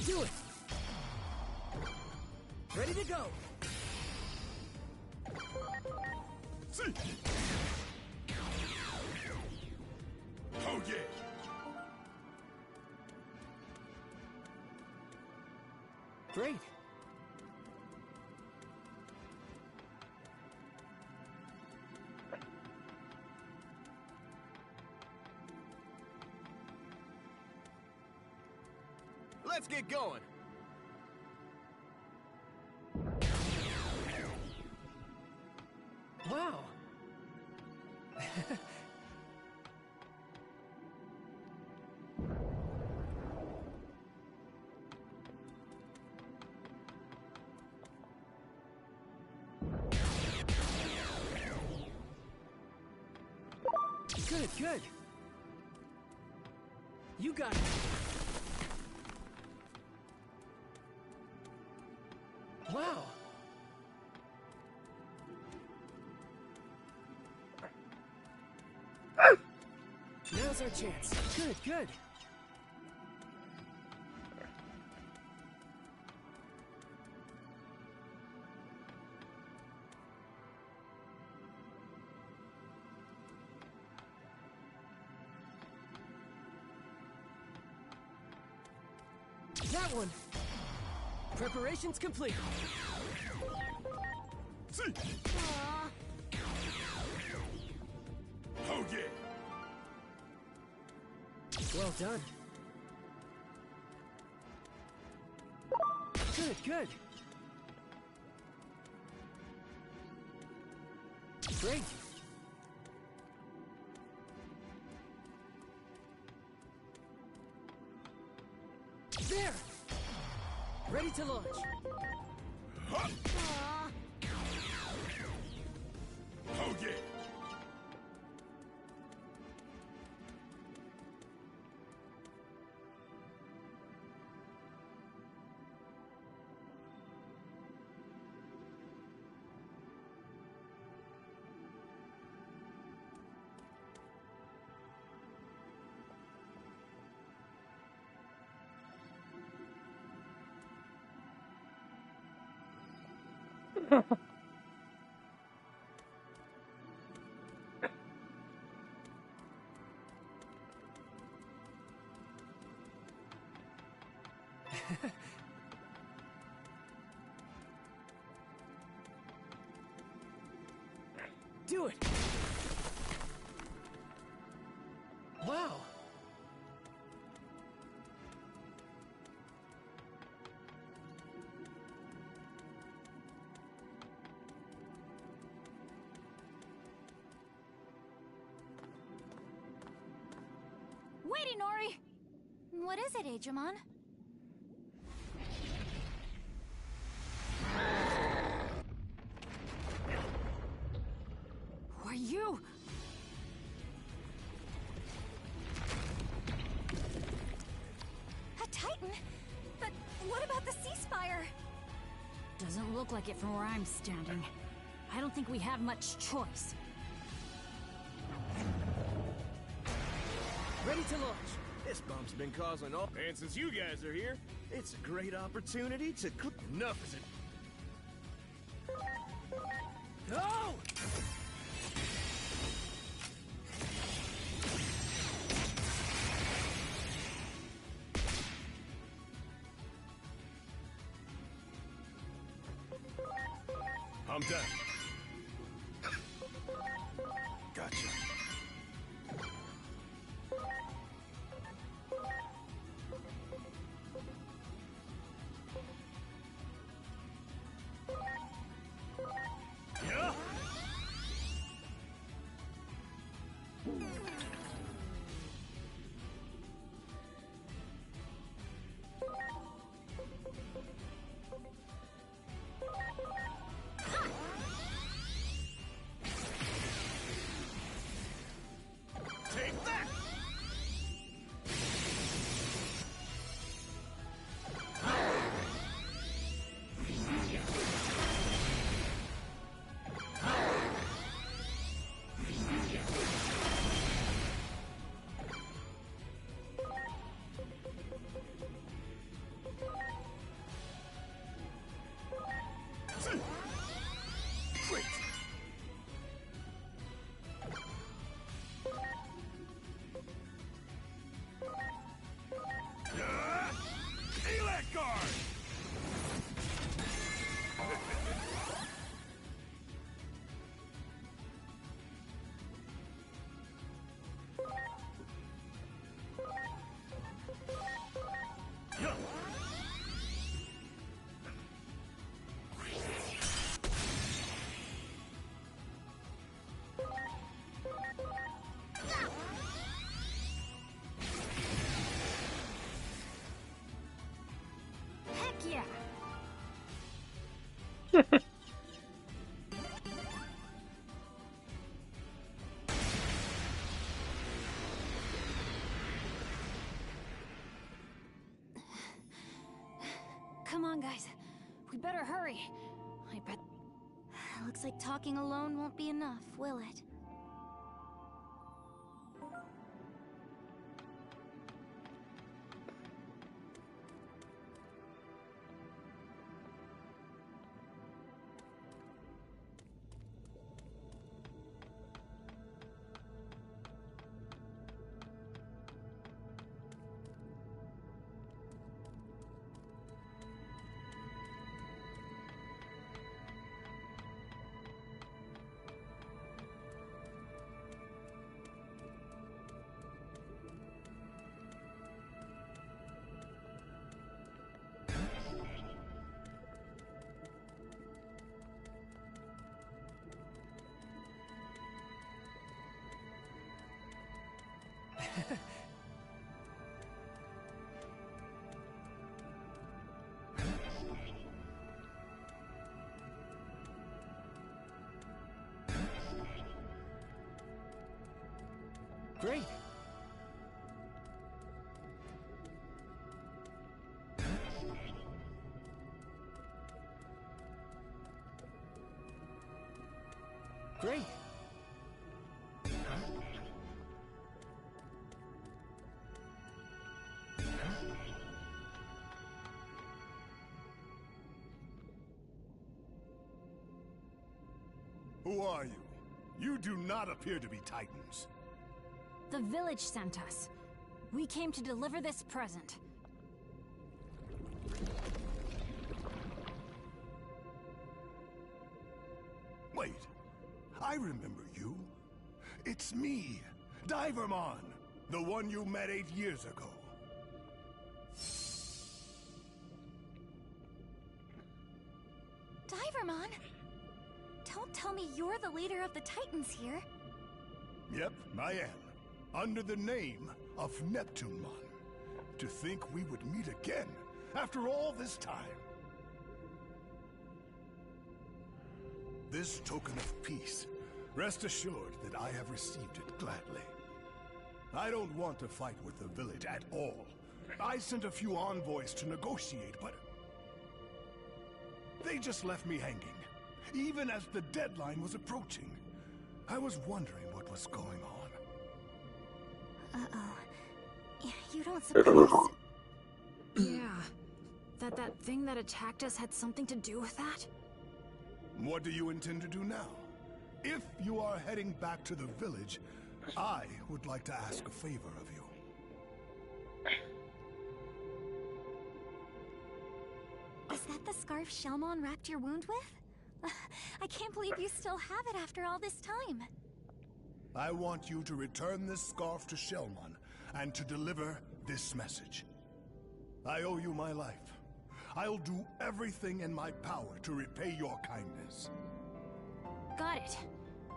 I: Do it! Ready to go!
J: See! Oh yeah!
I: Great! Let's get going! Wow! Good, good! You got it! Wow! Now's our chance. Good, good. That one! Preparations complete.
J: See! Oh yeah!
I: Well done. Good, good. Great. There! Ready to launch.
J: Oh yeah!
I: Do it! Wow!
B: Wait, Inori! What is it, Digimon? Who are you?
H: A Titan? But what about the ceasefire?
B: Doesn't look like it from where I'm standing. I don't think we have much choice.
I: Ready to launch. This bump's been causing all... And since you guys are here, it's a great opportunity to... Enough is it? Go!
J: I'm done. Gotcha.
I: Yeah! Take that! Great!
J: Elect guard!
I: Yeah!
B: Heck yeah! Come on, guys. We better hurry. I bet... Looks like talking alone won't be enough, will it?
I: Great.
D: Who are you? You do not appear to be Titans.
B: The village sent us. We came to deliver this present.
D: Wait, I remember you. It's me, Divermon, the one you met 8 years ago.
H: Divermon? Don't tell me you're the leader of the Titans here.
D: Yep, I am. Under the name of Neptunemon. To think we would meet again after all this time. This token of peace, rest assured that I have received it gladly. I don't want to fight with the village at all. I sent a few envoys to negotiate, but they just left me hanging, even as the deadline was approaching. I was wondering what was going on.
B: Uh-oh. You don't suppose... Yeah. That thing that attacked us had something to do with that?
D: What do you intend to do now? If you are heading back to the village, I would like to ask a favor of you.
H: Is that the scarf Shelmon wrapped your wound with? I can't believe you still have it after all this time.
D: I want you to return this scarf to Shelmon and to deliver this message. I owe you my life. I'll do everything in my power to repay your kindness.
B: Got it.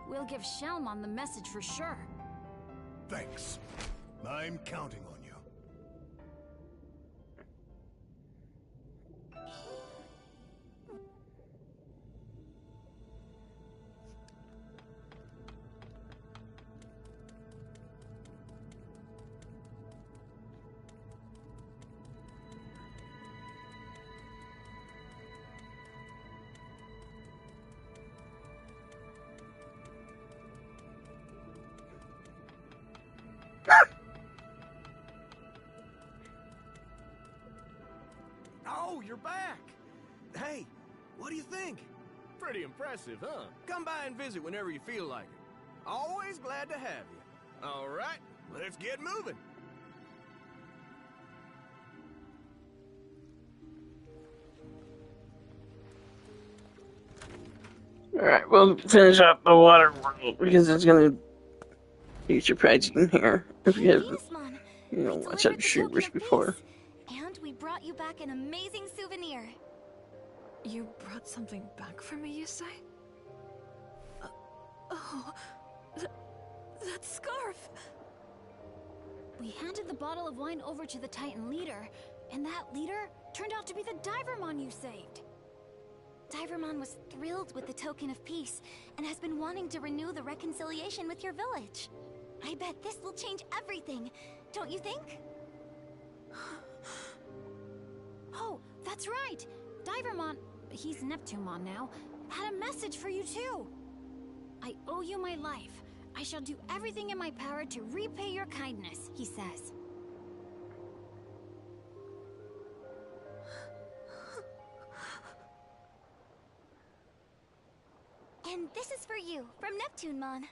B: We'll give Shelmon the message for sure.
D: Thanks. I'm counting on you.
I: Oh, you're back! Hey, what do you think? Pretty impressive, huh? Come by and visit whenever you feel like it. Always glad to have you. All right, let's get moving.
A: Alright, we'll finish up the water world because it's gonna be surprising here if you haven't, watched out Shivers before.
H: And we brought you back an amazing souvenir.
G: You brought something back for me, you say? That scarf!
B: We handed the bottle of wine over to the Titan leader, and that leader turned out to be the Divermon you saved.
H: Divermon was thrilled with the token of peace and has been wanting to renew the reconciliation with your village. I bet this will change everything, don't you think?
B: Oh, that's right! Divermon, he's Neptunemon now, had a message for you too! I owe you my life. I shall do everything in my power to repay your kindness, he says.
H: And this is for you, from Neptunemon.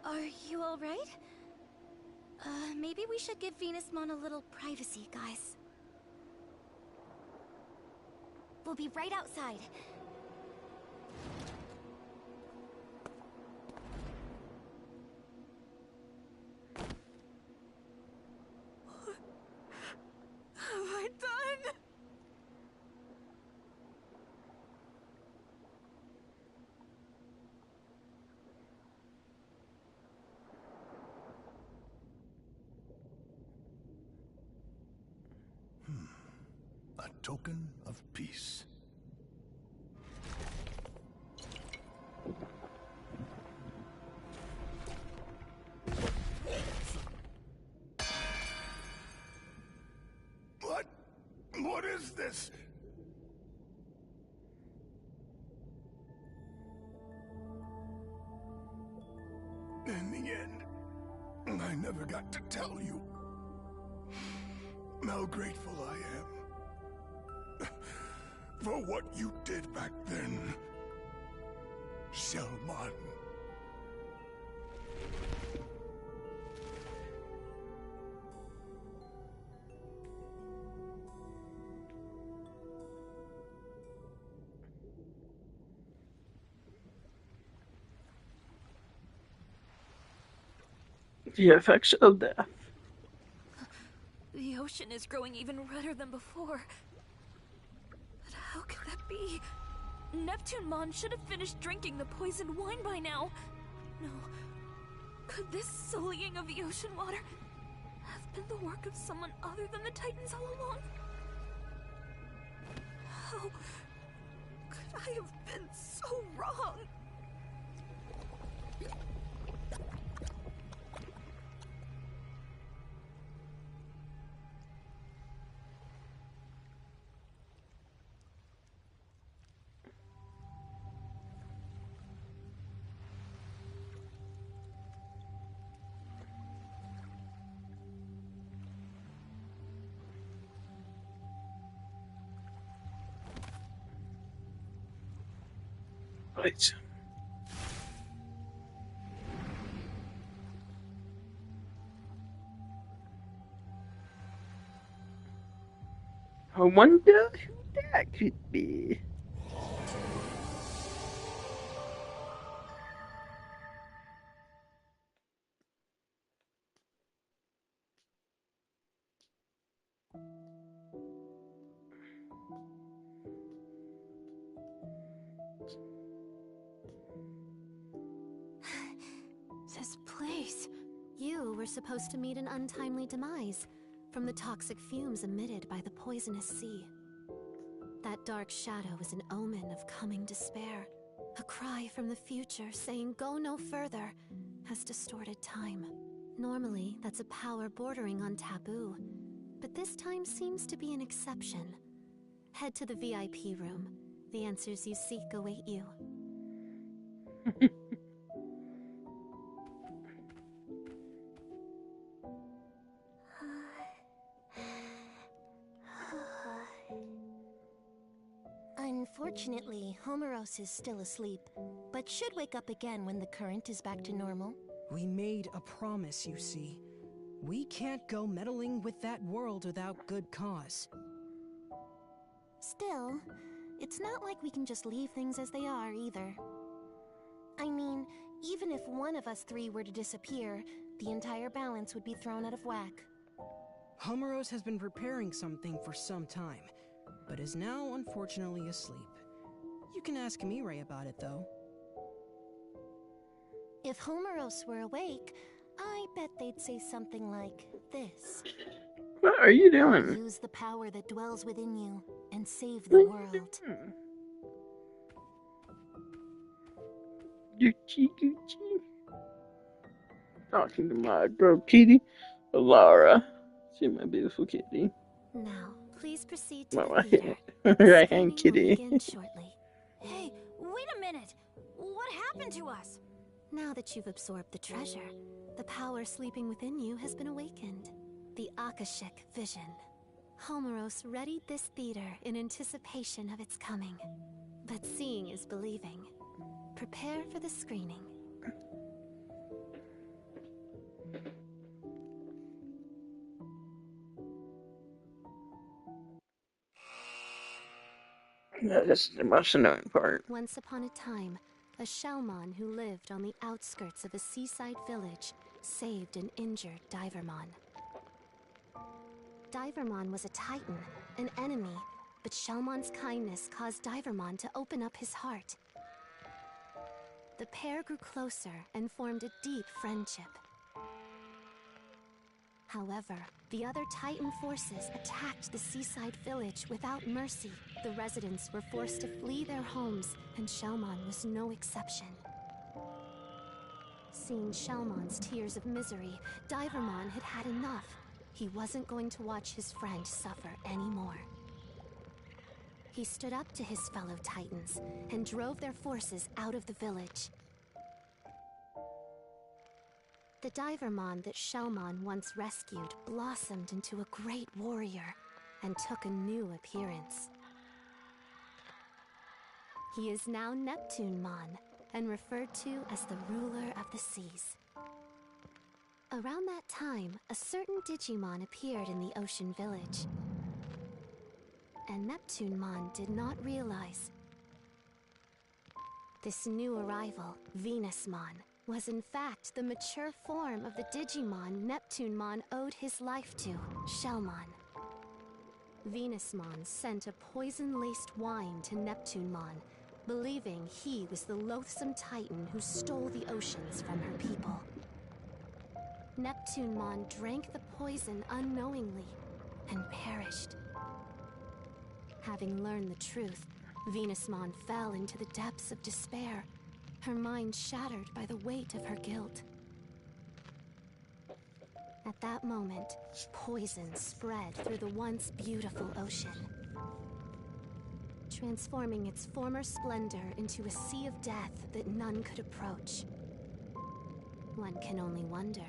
H: Are you alright? Maybe we should give Venusmon a little privacy, guys. We'll be right outside.
G: Have I done?
D: A token of peace.
J: never got to tell you how grateful I am for what you did back then, Shellman.
A: The effects of death.
G: The ocean is growing even redder than before. But how could that be? Neptunemon should have finished drinking the poisoned wine by now. No. Could this sullying of the ocean water have been the work of someone other than the Titans all along? How could I have been so wrong?
A: Right. I wonder who that could be.
B: This place. You were supposed to meet an untimely demise from the toxic fumes emitted by the poisonous sea. That dark shadow is an omen of coming despair. A cry from the future saying go no further has distorted time. Normally, that's a power bordering on taboo, but this time seems to be an exception. Head to the VIP room. The answers you seek await you.
H: Unfortunately, Homeros is still asleep, but should wake up again when the current is back to normal.
C: We made a promise, you see. We can't go meddling with that world without good cause.
H: Still, it's not like we can just leave things as they are, either. I mean, even if one of us three were to disappear, the entire balance would be thrown out of whack.
C: Homeros has been preparing something for some time, but is now unfortunately asleep. You can ask Mirai about it, though.
H: If Homeros were awake, I bet they'd say something like this.
A: What are you doing?
H: Use the power that dwells within you and save the world.
A: Gucci, Gucci. Talking to my bro kitty, Laura. See my beautiful kitty.
B: Now, please proceed to
A: My
B: the
A: right,
B: theater.
A: right hand
B: Screening will
A: kitty.
B: begin shortly.
G: Hey, wait a minute! What happened to us?
B: Now that you've absorbed the treasure, the power sleeping within you has been awakened. The Akashic vision. Homeros readied this theater in anticipation of its coming. But seeing is believing. Prepare for the screening.
A: Yeah, this is the most annoying part.
B: Once upon a time, a Shellman who lived on the outskirts of a seaside village saved an injured Divermon. Divermon was a Titan, an enemy, but Shellman's kindness caused Divermon to open up his heart. The pair grew closer and formed a deep friendship. However, the other Titan forces attacked the seaside village without mercy. The residents were forced to flee their homes, and Shellman was no exception. Seeing Shellman's tears of misery, Divermon had had enough. He wasn't going to watch his friend suffer anymore. He stood up to his fellow Titans and drove their forces out of the village.
K: The Divermon that Shellmon once rescued blossomed into a great warrior and took a new appearance. He is now Neptunemon and referred to as the ruler of the seas. Around that time, a certain Digimon appeared in the ocean village. And Neptunemon did not realize this new arrival, Venusmon, was in fact the mature form of the Digimon Neptunemon owed his life to, Shellmon. Venusmon sent a poison-laced wine to Neptunemon, believing he was the loathsome titan who stole the oceans from her people. Neptunemon drank the poison unknowingly and perished. Having learned the truth, Venusmon fell into the depths of despair, her mind shattered by the weight of her guilt. At that moment, poison spread through the once beautiful ocean, transforming its former splendor into a sea of death that none could approach. One can only wonder,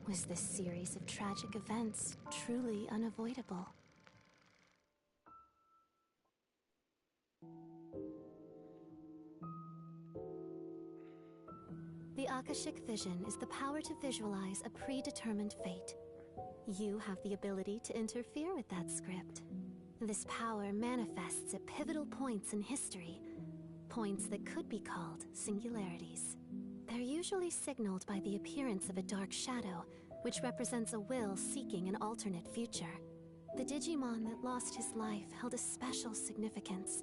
K: was this series of tragic events truly unavoidable? The Akashic Vision is the power to visualize a predetermined fate. You have the ability to interfere with that script. This power manifests at pivotal points in history, points that could be called singularities. They're usually signaled by the appearance of a dark shadow, which represents a will seeking an alternate future. The Digimon that lost his life held a special significance,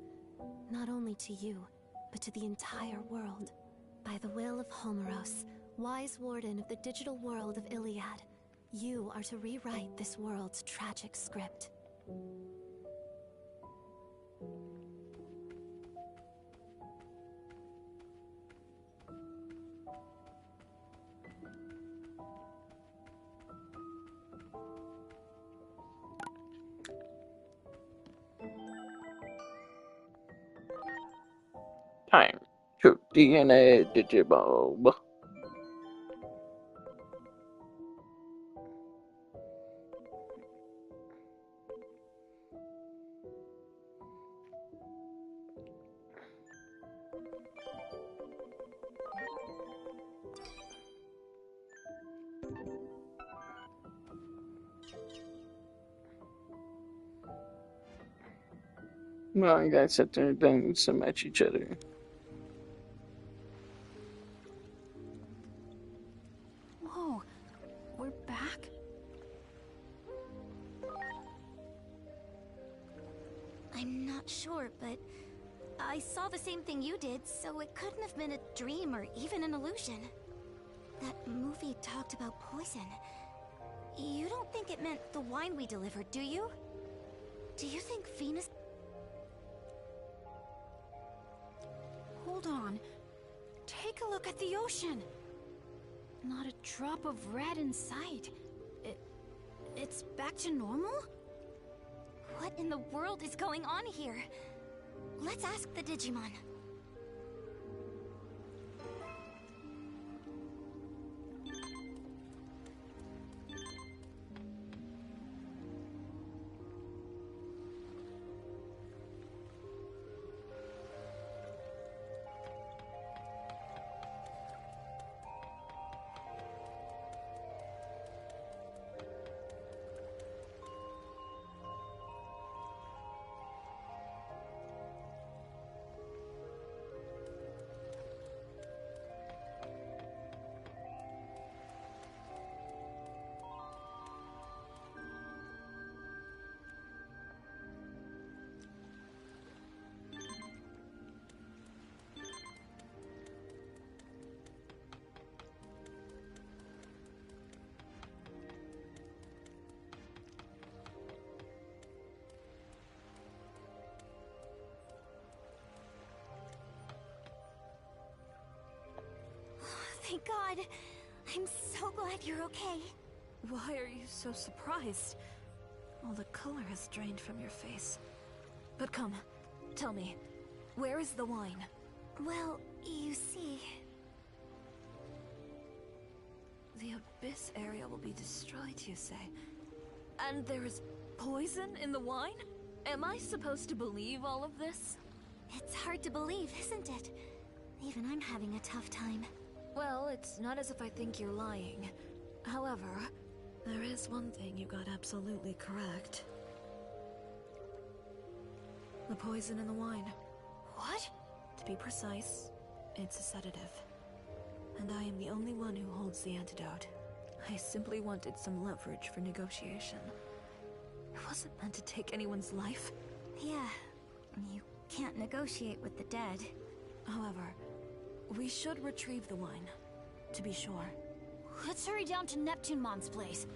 K: not only to you, but to the entire world. By the will of Homeros, wise warden of the digital world of Iliad, you are to rewrite this world's tragic script.
A: Time to DNA Digibulb. Well, you guys sit there and don't match each other.
B: Whoa, we're back?
H: I'm not sure, but I saw the same thing you did, so it couldn't have been a dream or even an illusion. That movie talked about poison. You don't think it meant the wine we delivered, do you? Do you think Venus...
B: Hold on. Take a look at the ocean. Not a drop of red in sight. It's back to normal?
H: What in the world is going on here? Let's ask the Digimon. Thank God. I'm so glad you're okay.
G: Why are you so surprised? All the color has drained from your face. But come, tell me, where is the wine?
H: Well, you see...
G: The Abyss area will be destroyed, you say? And there is poison in the wine? Am I supposed to believe all of this?
B: It's hard to believe, isn't it? Even I'm having a tough time.
G: Well, it's not as if I think you're lying. However, there is one thing you got absolutely correct. The poison in the wine.
B: What?
G: To be precise, it's a sedative. And I am the only one who holds the antidote. I simply wanted some leverage for negotiation. It wasn't meant to take anyone's life.
B: Yeah, you can't negotiate with the dead.
G: However, we should retrieve the wine, to be sure.
B: Let's hurry down to Neptunemon's place.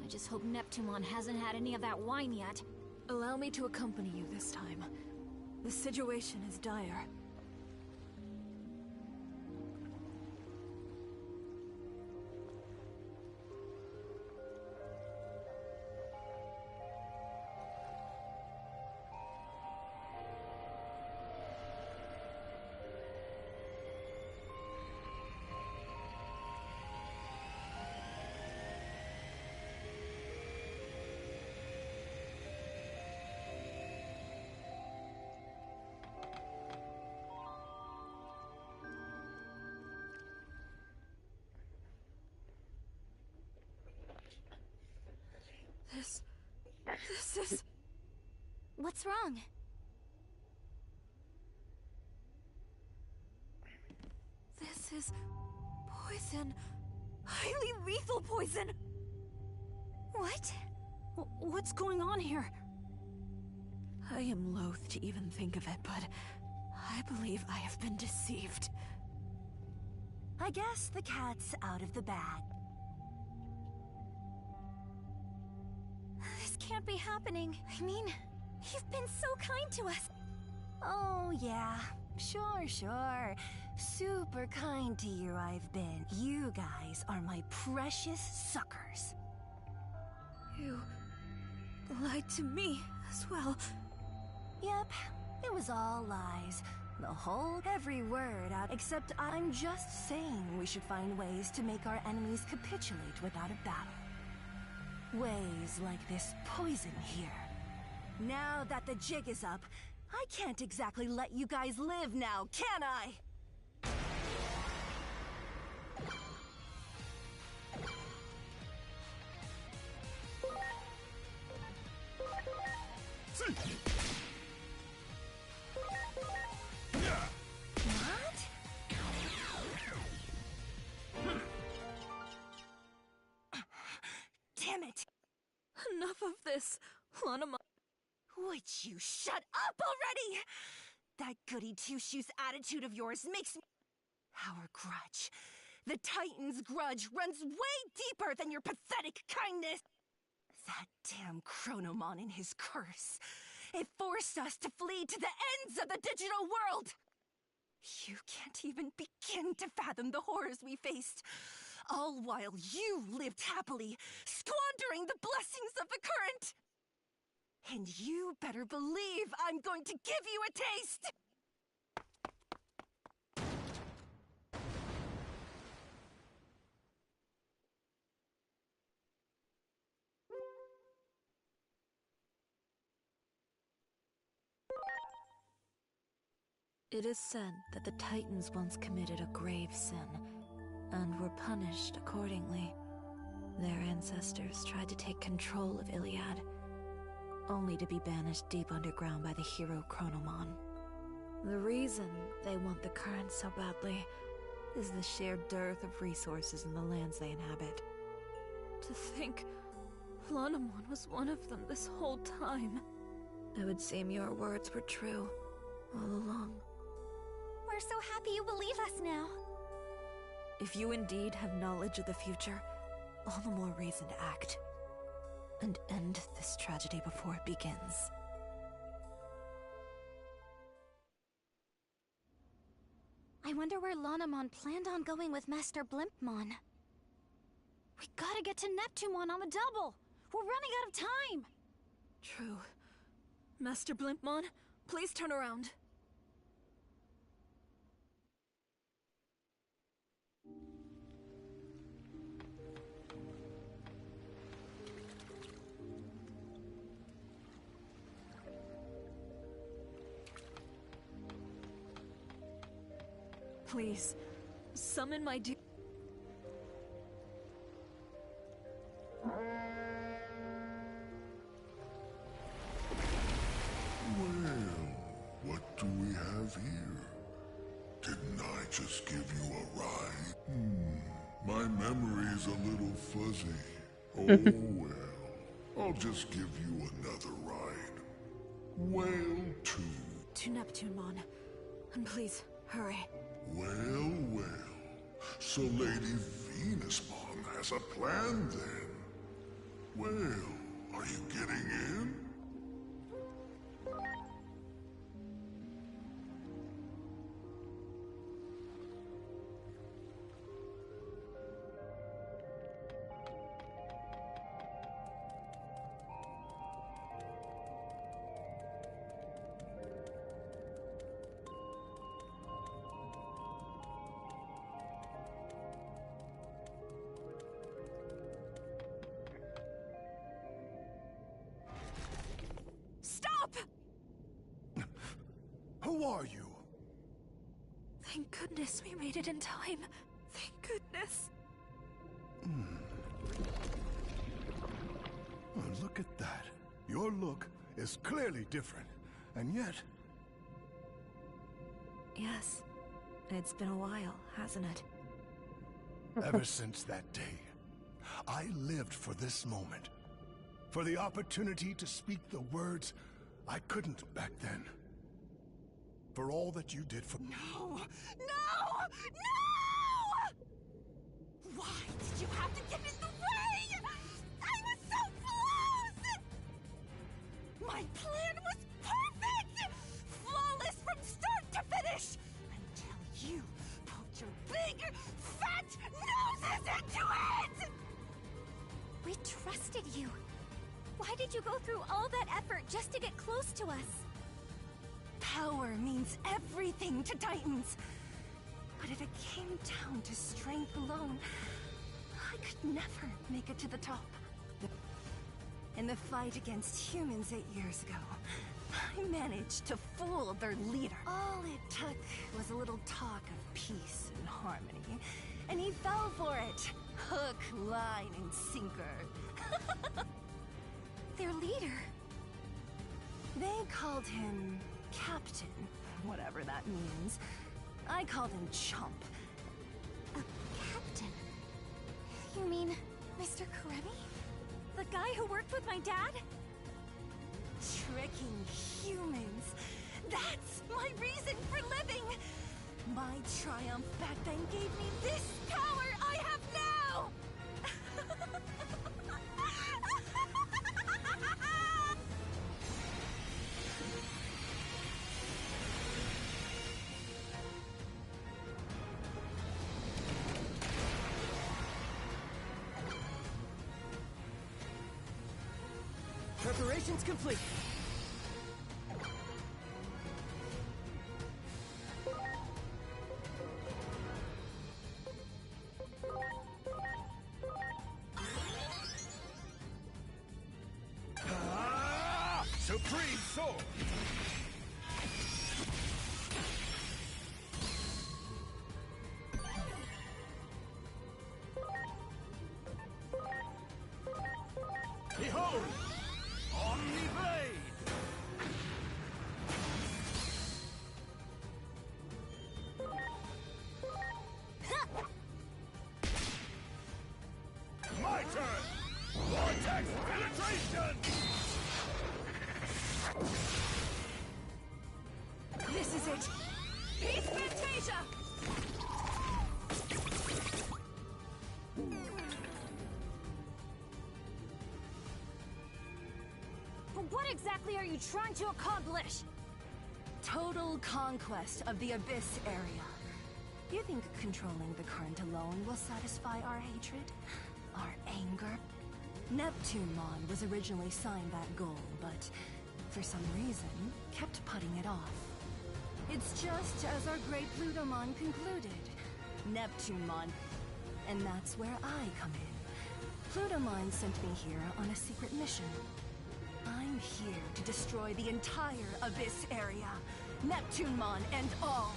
B: I just hope Neptunemon hasn't had any of that wine yet.
G: Allow me to accompany you this time. The situation is dire. This is...
B: What's wrong?
G: This is... poison. Highly lethal poison!
B: What? What's going on here?
G: I am loath to even think of it, but I believe I have been deceived.
H: I guess the cat's out of the bag.
B: This can't be happening. I mean, you've been so kind to us.
H: Oh, yeah. Sure. Super kind to you I've been. You guys are my precious suckers.
G: You... lied to me as well.
H: Yep, it was all lies. The whole, every word out, except I'm just saying we should find ways to make our enemies capitulate without a battle. Ways like this poison here. Now that the jig is up, I can't exactly let you guys live now, can I? What? Damn it!
G: Enough of this, Lana.
H: Would you shut up already? That goody two-shoes attitude of yours makes me... Our grudge. The Titan's grudge runs way deeper than your pathetic kindness. That damn Chronomon and his curse. It forced us to flee to the ends of the digital world. You can't even begin to fathom the horrors we faced. All while you lived happily, squandering the blessings of the current. And you better believe I'm going to give you a taste!
G: It is said that the Titans once committed a grave sin, and were punished accordingly. Their ancestors tried to take control of Iliad, only to be banished deep underground by the hero Chronomon. The reason they want the current so badly is the sheer dearth of resources in the lands they inhabit. To think Lanamon was one of them this whole time. It would seem your words were true all along.
B: We're so happy you believe us now.
G: If you indeed have knowledge of the future, all the more reason to act. And end this tragedy before it begins.
B: I wonder where Lanamon planned on going with Master Blimpmon. We gotta get to Neptunemon on the double! We're running out of time!
G: True. Master Blimpmon, please turn around. Please, summon my
J: Well, what do we have here? Didn't I just give you a ride? My memory's a little fuzzy. Oh well, I'll just give you another ride. Well, too.
G: to Neptunemon. And please, hurry.
J: Well, well. So Lady Venusmon has a plan then. Well, are you getting in?
D: Who are you?
G: Thank goodness we made it in time. Thank goodness.
D: Oh, look at that. Your look is clearly different, and yet...
G: Yes. It's been a while, hasn't it?
D: Ever since that day, I lived for this moment. For the opportunity to speak the words I couldn't back then. For all that you did for me.
H: No! No! No! Why did you have to get in the way? I was so close! My plan was perfect! Flawless from start to finish! Until you poked your big, fat noses into it!
B: We trusted you. Why did you go through all that effort just to get close to us?
H: Power means everything to Titans. But if it came down to strength alone, I could never make it to the top. In the fight against humans 8 years ago, I managed to fool their leader. All it took was a little talk of peace and harmony, and he fell for it. Hook, line, and sinker.
B: Their leader?
H: They called him Captain, whatever that means. I called him Chump.
B: A captain? You mean Mr. Karemi? The guy who worked with my dad?
H: Tricking humans. That's my reason for living. My triumph back then gave me this power I have now.
C: Preparations complete.
D: Supreme Sword! Behold! Omni-Blade! My turn! Vortex penetration!
H: This is it. Peace Fantasia!
B: But what exactly are you trying to accomplish?
H: Total conquest of the Abyss area. You think controlling the current alone will satisfy our hatred? Our anger? Neptunemon was originally signed that goal, but for some reason, kept putting it off. It's just as our great Plutomon concluded. Neptunemon. And that's where I come in. Plutomon sent me here on a secret mission. I'm here to destroy the entire Abyss area. Neptunemon and all.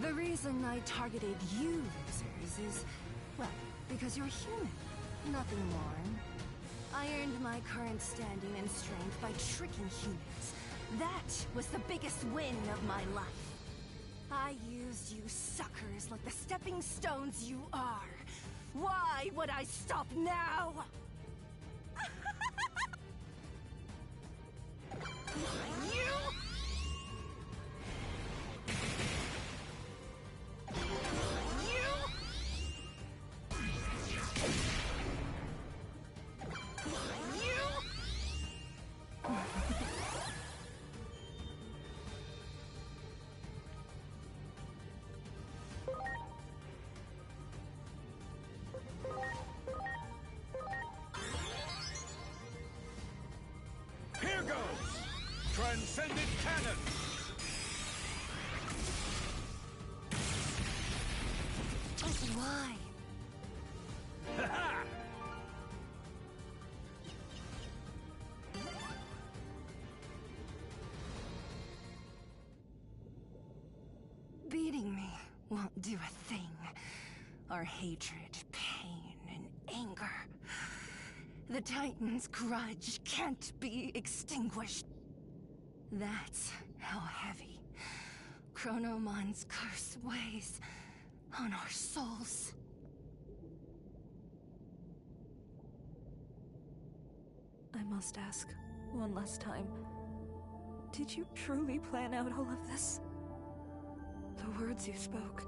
C: The reason I targeted you losers is, well, because you're human. Nothing more. I earned my current standing and strength by tricking humans. That was the biggest win of my life. I used you suckers like the stepping stones you are. Why would I stop now? You!
I: Here goes! Transcendent Cannon!
C: Why?
I: Ha-ha!
C: Beating me won't do a thing. Our hatred, pain, and anger. The Titan's grudge can't be extinguished. That's how heavy Chronomon's curse weighs on our souls.
G: I must ask, one last time. Did you truly plan out all of this? The words you spoke.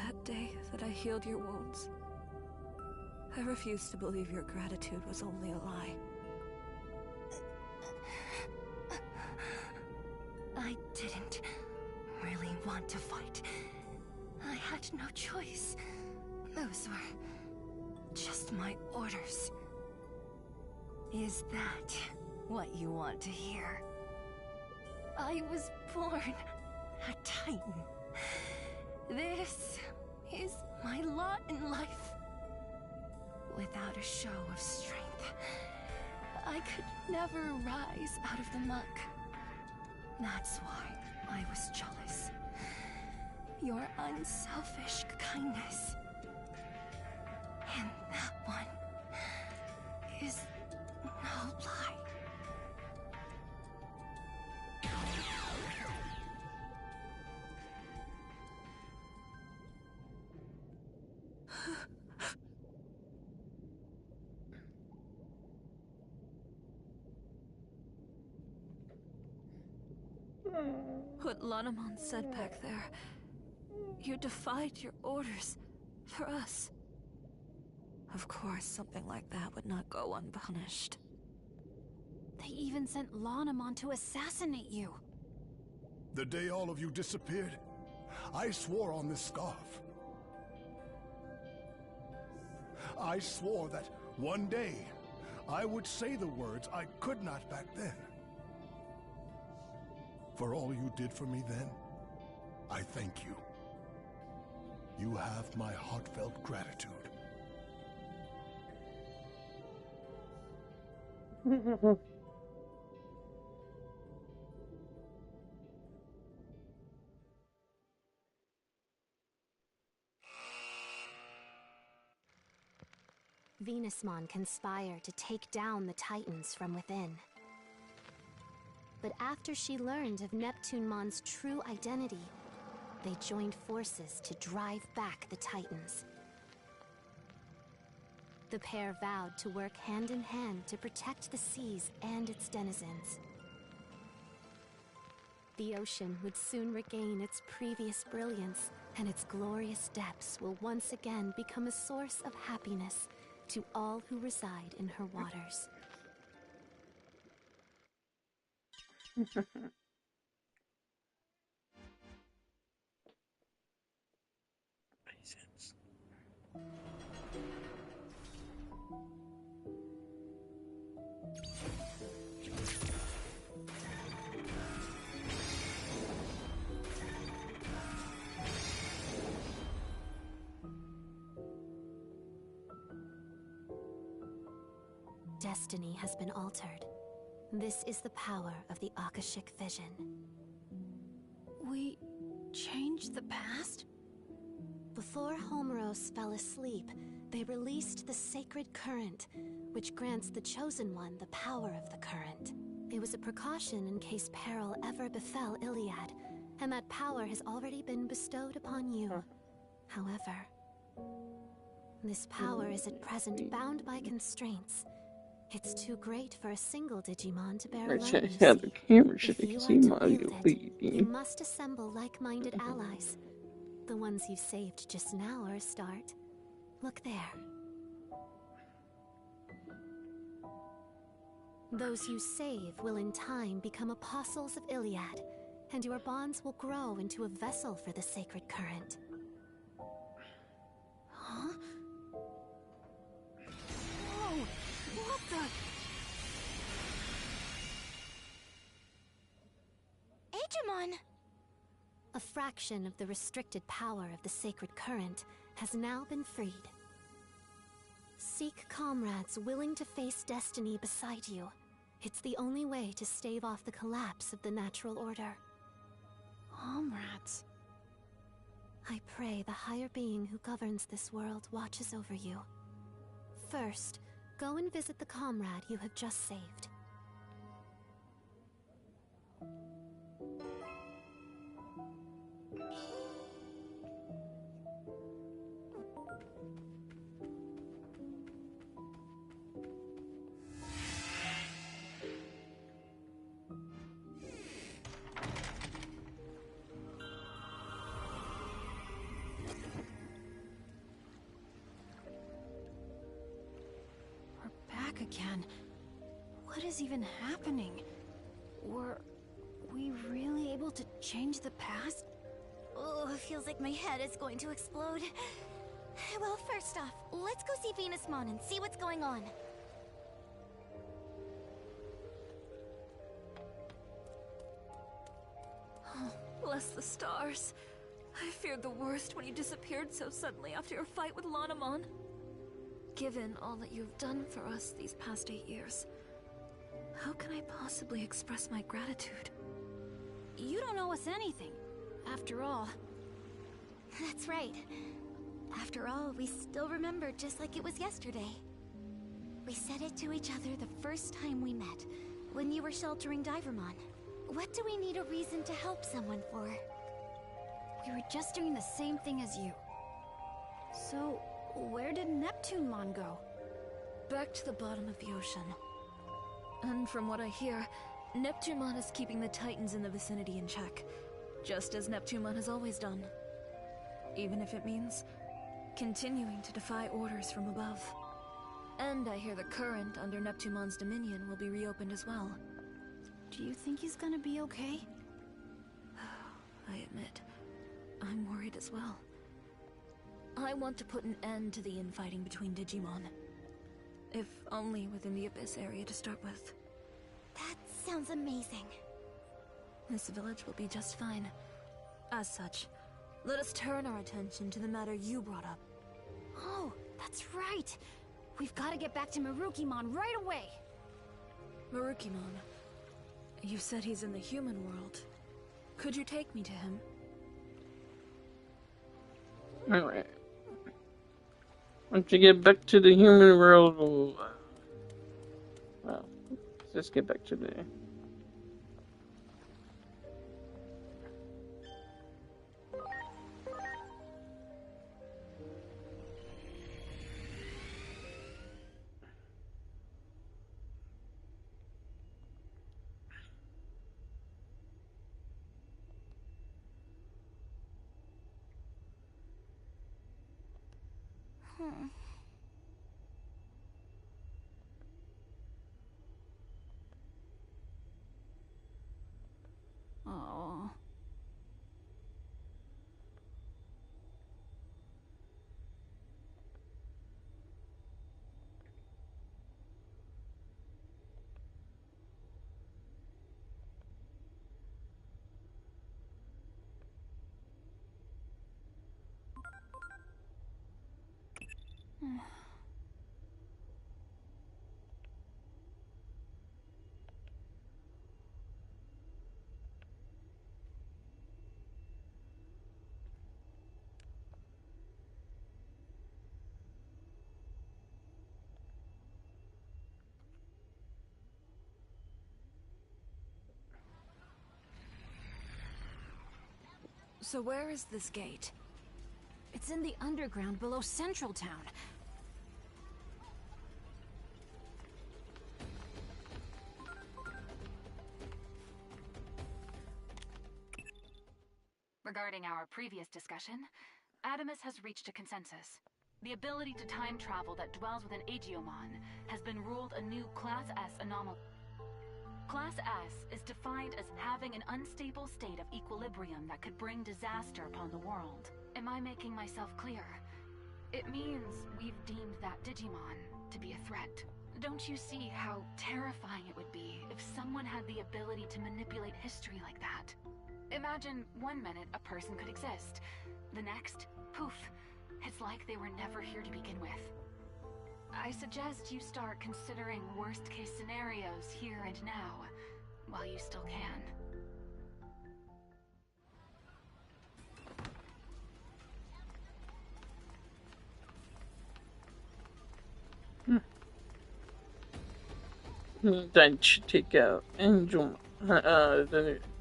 G: That day that I healed your wounds. I refuse to believe your gratitude was only a lie.
C: I didn't really want to fight. I had no choice. Those were just my orders. Is that what you want to hear? I was born a Titan. This is my lot in life. Without a show of strength, I could never rise out of the muck. That's why I was jealous. Your unselfish kindness. And that one is no lie.
G: What Lanamon said back there. You defied your orders for us. Of course, something like that would not go unpunished.
B: They even sent Lanamon to assassinate you.
D: The day all of you disappeared, I swore on this scarf. I swore that one day I would say the words I could not back then. For all you did for me then, I thank you. You have my heartfelt gratitude.
K: Venusmon conspire to take down the Titans from within. But after she learned of Neptunemon's true identity, they joined forces to drive back the Titans. The pair vowed to work hand in hand to protect the seas and its denizens. The ocean would soon regain its previous brilliance, and its glorious depths will once again become a source of happiness to all who reside in her waters. Destiny has been altered. This is the power of the Akashic vision.
G: We change the past?
K: Before Homeros fell asleep, they released the sacred current, which grants the Chosen One the power of the current. It was a precaution in case peril ever befell Iliad, and that power has already been bestowed upon you. However, this power is at present bound by constraints. It's too great for a single Digimon to bear alone, you
A: Yeah, the camera
K: see.
A: should
K: If you
A: see
K: are to
A: Mario
K: wield it,
A: baby.
K: you must assemble like-minded allies. The ones you saved just now are a start. Look there. Those you save will in time become apostles of Iliad, and your bonds will grow into a vessel for the sacred current.
G: Huh? Whoa! What the?
H: Digimon!
K: A fraction of the restricted power of the sacred current has now been freed. Seek comrades willing to face destiny beside you. It's the only way to stave off the collapse of the natural order.
G: Comrades.
K: I pray the higher being who governs this world watches over you. First, go and visit the comrade you have just saved.
G: Again. What is even happening? Were we really able to change the past?
H: Oh, it feels like my head is going to explode. Well, first off, let's go see Venusmon and see what's going on.
G: Oh, bless the stars. I feared the worst when you disappeared so suddenly after your fight with Lanamon. Given all that you've done for us these past 8 years, how can I possibly express my gratitude?
B: You don't owe us anything. After all...
H: That's right. After all, we still remember just like it was yesterday. We said it to each other the first time we met, when you were sheltering Divermon. What do we need a reason to help someone for?
B: We were just doing the same thing as you. So... where did Neptunemon go?
G: Back to the bottom of the ocean. And from what I hear, Neptunemon is keeping the Titans in the vicinity in check, just as Neptunemon has always done. Even if it means continuing to defy orders from above. And I hear the current under Neptunemon's dominion will be reopened as well.
B: Do you think he's gonna be okay?
G: I admit, I'm worried as well. I want to put an end to the infighting between Digimon. If only within the Abyss area to start with.
H: That sounds amazing.
G: This village will be just fine. As such, let us turn our attention to the matter you brought up.
B: Oh, that's right! We've got to get back to Marukimon right away!
G: Marukimon, you said he's in the human world. Could you take me to him?
A: Alright. Once you get back to the human world, we'll... well, let's just get back to the...
B: Oh.
G: So where is this gate?
B: It's in the underground below Central Town.
E: Regarding our previous discussion, Adamus has reached a consensus. The ability to time travel that dwells within Digimon has been ruled a new Class S anomaly. Class S is defined as having an unstable state of equilibrium that could bring disaster upon the world. Am I making myself clear? It means we've deemed that Digimon to be a threat. Don't you see how terrifying it would be if someone had the ability to manipulate history like that? Imagine 1 minute a person could exist. The next, poof, it's like they were never here to begin with. I suggest you start considering worst-case scenarios here and now, while you still can.
A: That should take out Angel,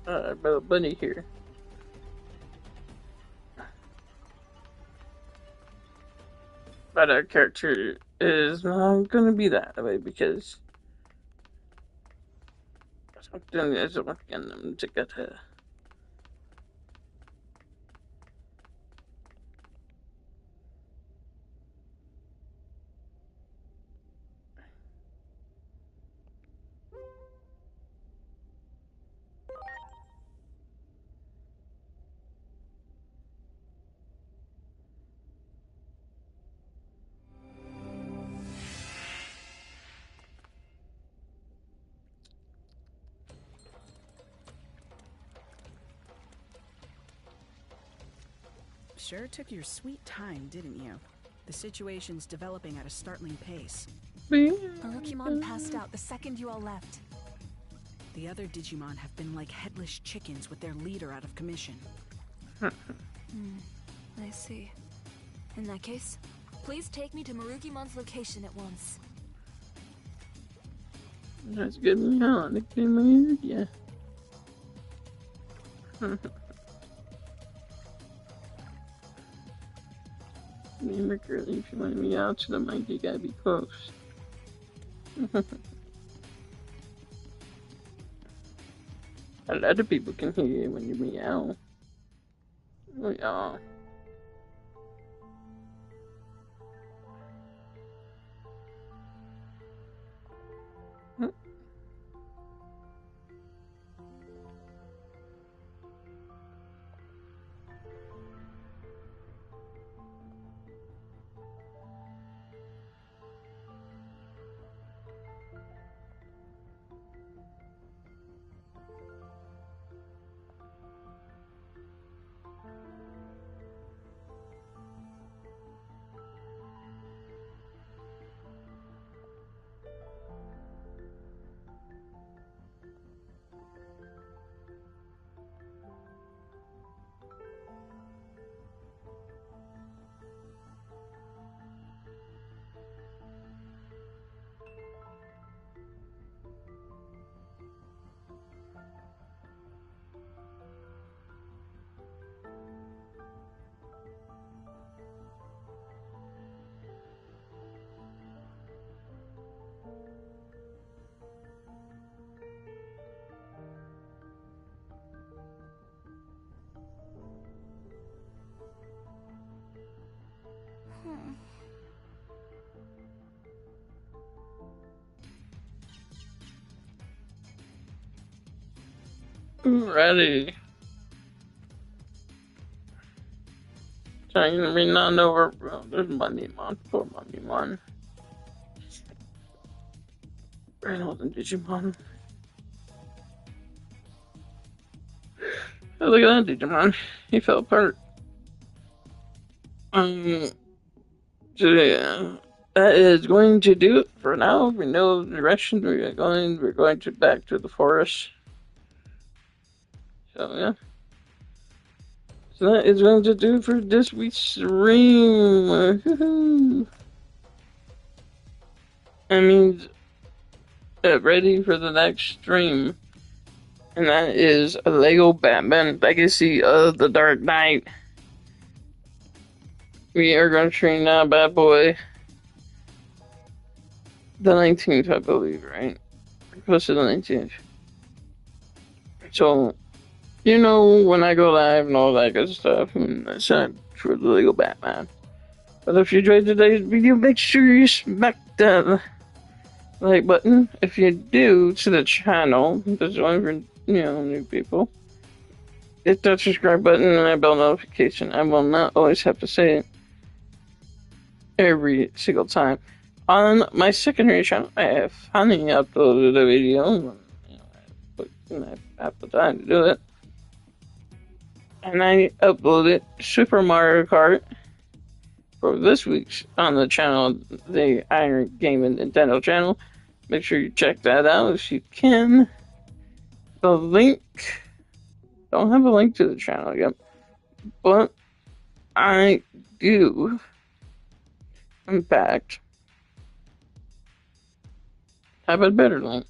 A: Bunny here. But our character is not going to be that way because something is working them to get her.
C: Sure took your sweet time, didn't you? The situation's developing at a startling pace.
H: Marukimon passed out the second you all left.
C: The other Digimon have been like headless chickens with their leader out of commission.
G: I see. In that case, please take me to Marukimon's location at once.
A: That's good. Yeah, nickname, yeah. Remember, girlie, if you want me out to the mic, you gotta be close. A lot of people can hear you when you meow. Oh, yeah. Ready. Trying to be not over. There's Moneymon. Poor Moneymon. Reynolds and Digimon. Oh, look at that Digimon. He fell apart. So yeah, that is going to do it for now. We know the direction we are going. We're going to back to the forest. So yeah. So that is going to do for this week's stream. Woohoo! That means ready for the next stream. and that is a Lego Batman Legacy of the Dark Knight. We are going to stream that bad boy the 19th, I believe, right? Close to the 19th. So, you know, when I go live and all that good stuff, and that's for the Lego Batman. But if you enjoyed today's video, make sure you smack that like button. If you're new to the channel, this is only for, new people. Hit that subscribe button and that bell notification. I will not always have to say it every single time. On my secondary channel, I have finally uploaded a video. I have the time to do it. And I uploaded Super Mario Kart for this week's on the channel, the Iron Gaming Nintendo channel. Make sure you check that out if you can. The link, don't have a link to the channel yet, but I do, in fact, have a better link.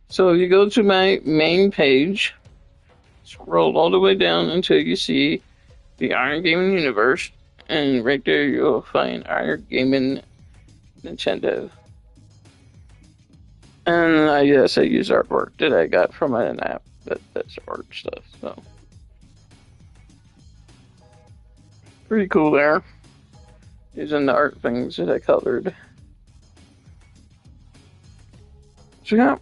A: So if you go to my main page, scroll all the way down until you see the Iron Gaming Universe, and right there you'll find Iron Gaming Nintendo. And I use artwork that I got from an app that's art stuff, so. Pretty cool there. Using the art things that I colored. So yeah.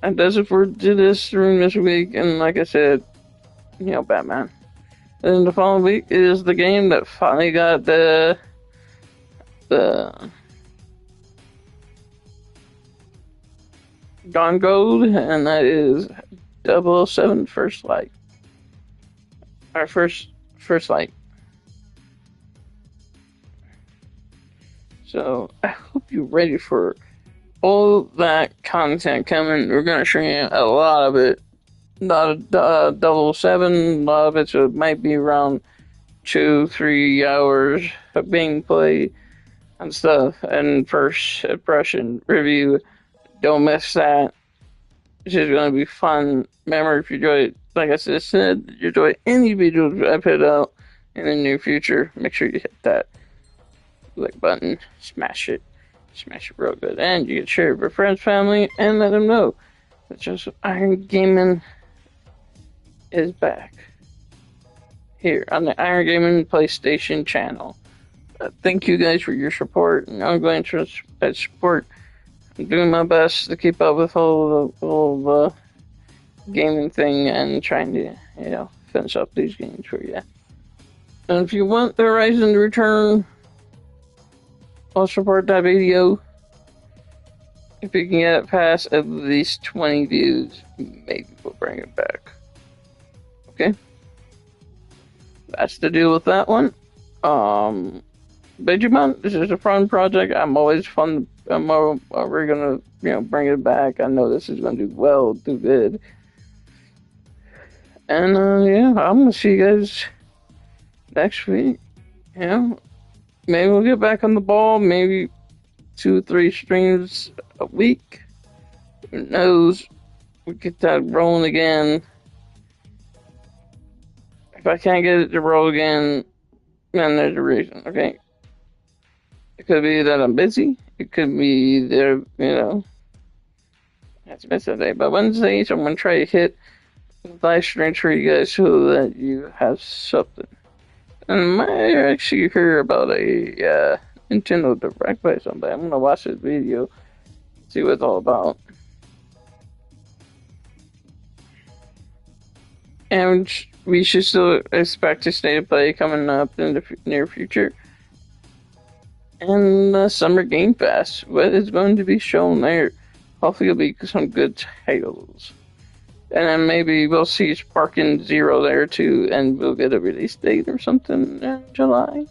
A: And that's it for this stream this week, and like I said, Batman. And then the following week is the game that finally got the Gone Gold, and that is 007 First Light. Our first light. So I hope you're ready for all that content coming. We're gonna stream a lot of it. Not 007, a lot of it might be around 2-3 hours of being played and stuff. And first impression review, don't miss that. It's just gonna be fun. Remember, if you enjoy it, like I said, if you enjoy any videos I put out in the near future, make sure you hit that like button, smash it real good, and you can share it with your friends, family, and let them know that just Iron Gaming is back here on the Iron Gaming PlayStation channel. Thank you guys for your support and ongoing support. I'm doing my best to keep up with all the gaming thing and trying to, finish up these games for you. And if you want the Horizon to return, I'll support that video. If you can get it past at least 20 views, maybe we'll bring it back. Okay? That's the deal with that one. Digimon, this is a fun project. We're gonna, bring it back. I know this is gonna do good. And, I'm gonna see you guys next week. Maybe we'll get back on the ball. Maybe 2-3 streams a week. Who knows? We get that rolling again. If I can't get it to roll again, then there's a reason, okay? It could be that I'm busy. It could be that, that's missed today. But Wednesdays, I'm going to try to hit live streams for you guys so that you have something. And might actually hear about a Nintendo Direct by somebody. I'm going to watch this video, see what it's all about. And we should still expect a State of Play coming up in the near future. And the Summer Game Fest, what is going to be shown there? Hopefully it'll be some good titles. And then maybe we'll see Sparking Zero there too, and we'll get a release date or something in July.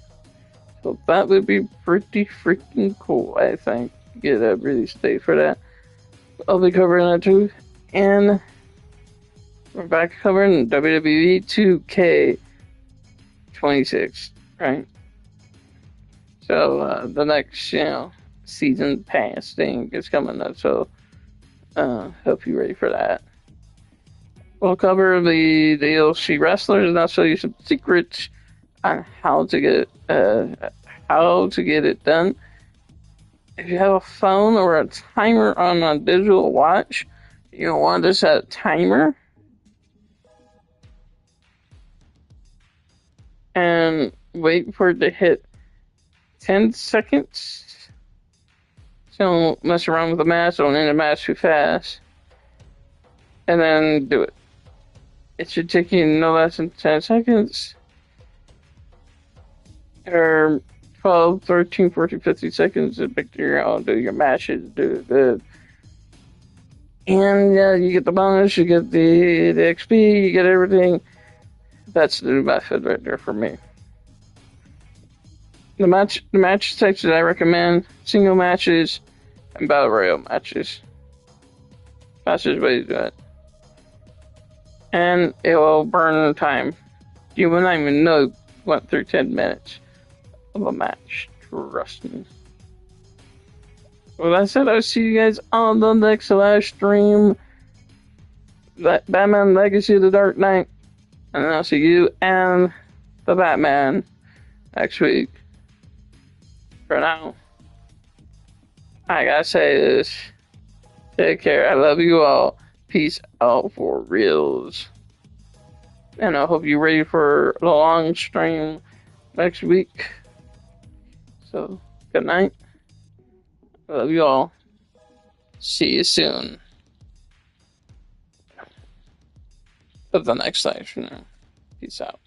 A: So that would be pretty freaking cool, I think. Get a release date for that. I'll be covering that too. And we're back covering WWE 2K26, right? So the next, season pass thing is coming up. So Hope you're ready for that. We'll cover the DLC wrestlers and I'll show you some secrets on how to get it done. If you have a phone or a timer on a digital watch, you'll want to set a timer and wait for it to hit 10 seconds. So don't mess around with the match, don't end the match too fast. And then do it. It should take you no less than 10 seconds. Or 12, 13, 14, 15 seconds to figure out, do your matches, do the. And yeah, you get the bonus, you get the XP, you get everything. That's the new method right there for me. The match types that I recommend: single matches and battle royale matches. Fastest way to do it. And it will burn time. You will not even know you went through 10 minutes of a match. Trust me. Well, that said, I'll see you guys on the next live stream. Batman Legacy of the Dark Knight. And I'll see you and the Batman next week. For now, I gotta say this. Take care. I love you all. Peace out for reals. And I hope you're ready for the long stream next week. So, good night. I love you all. See you soon. Of the next live stream. Peace out.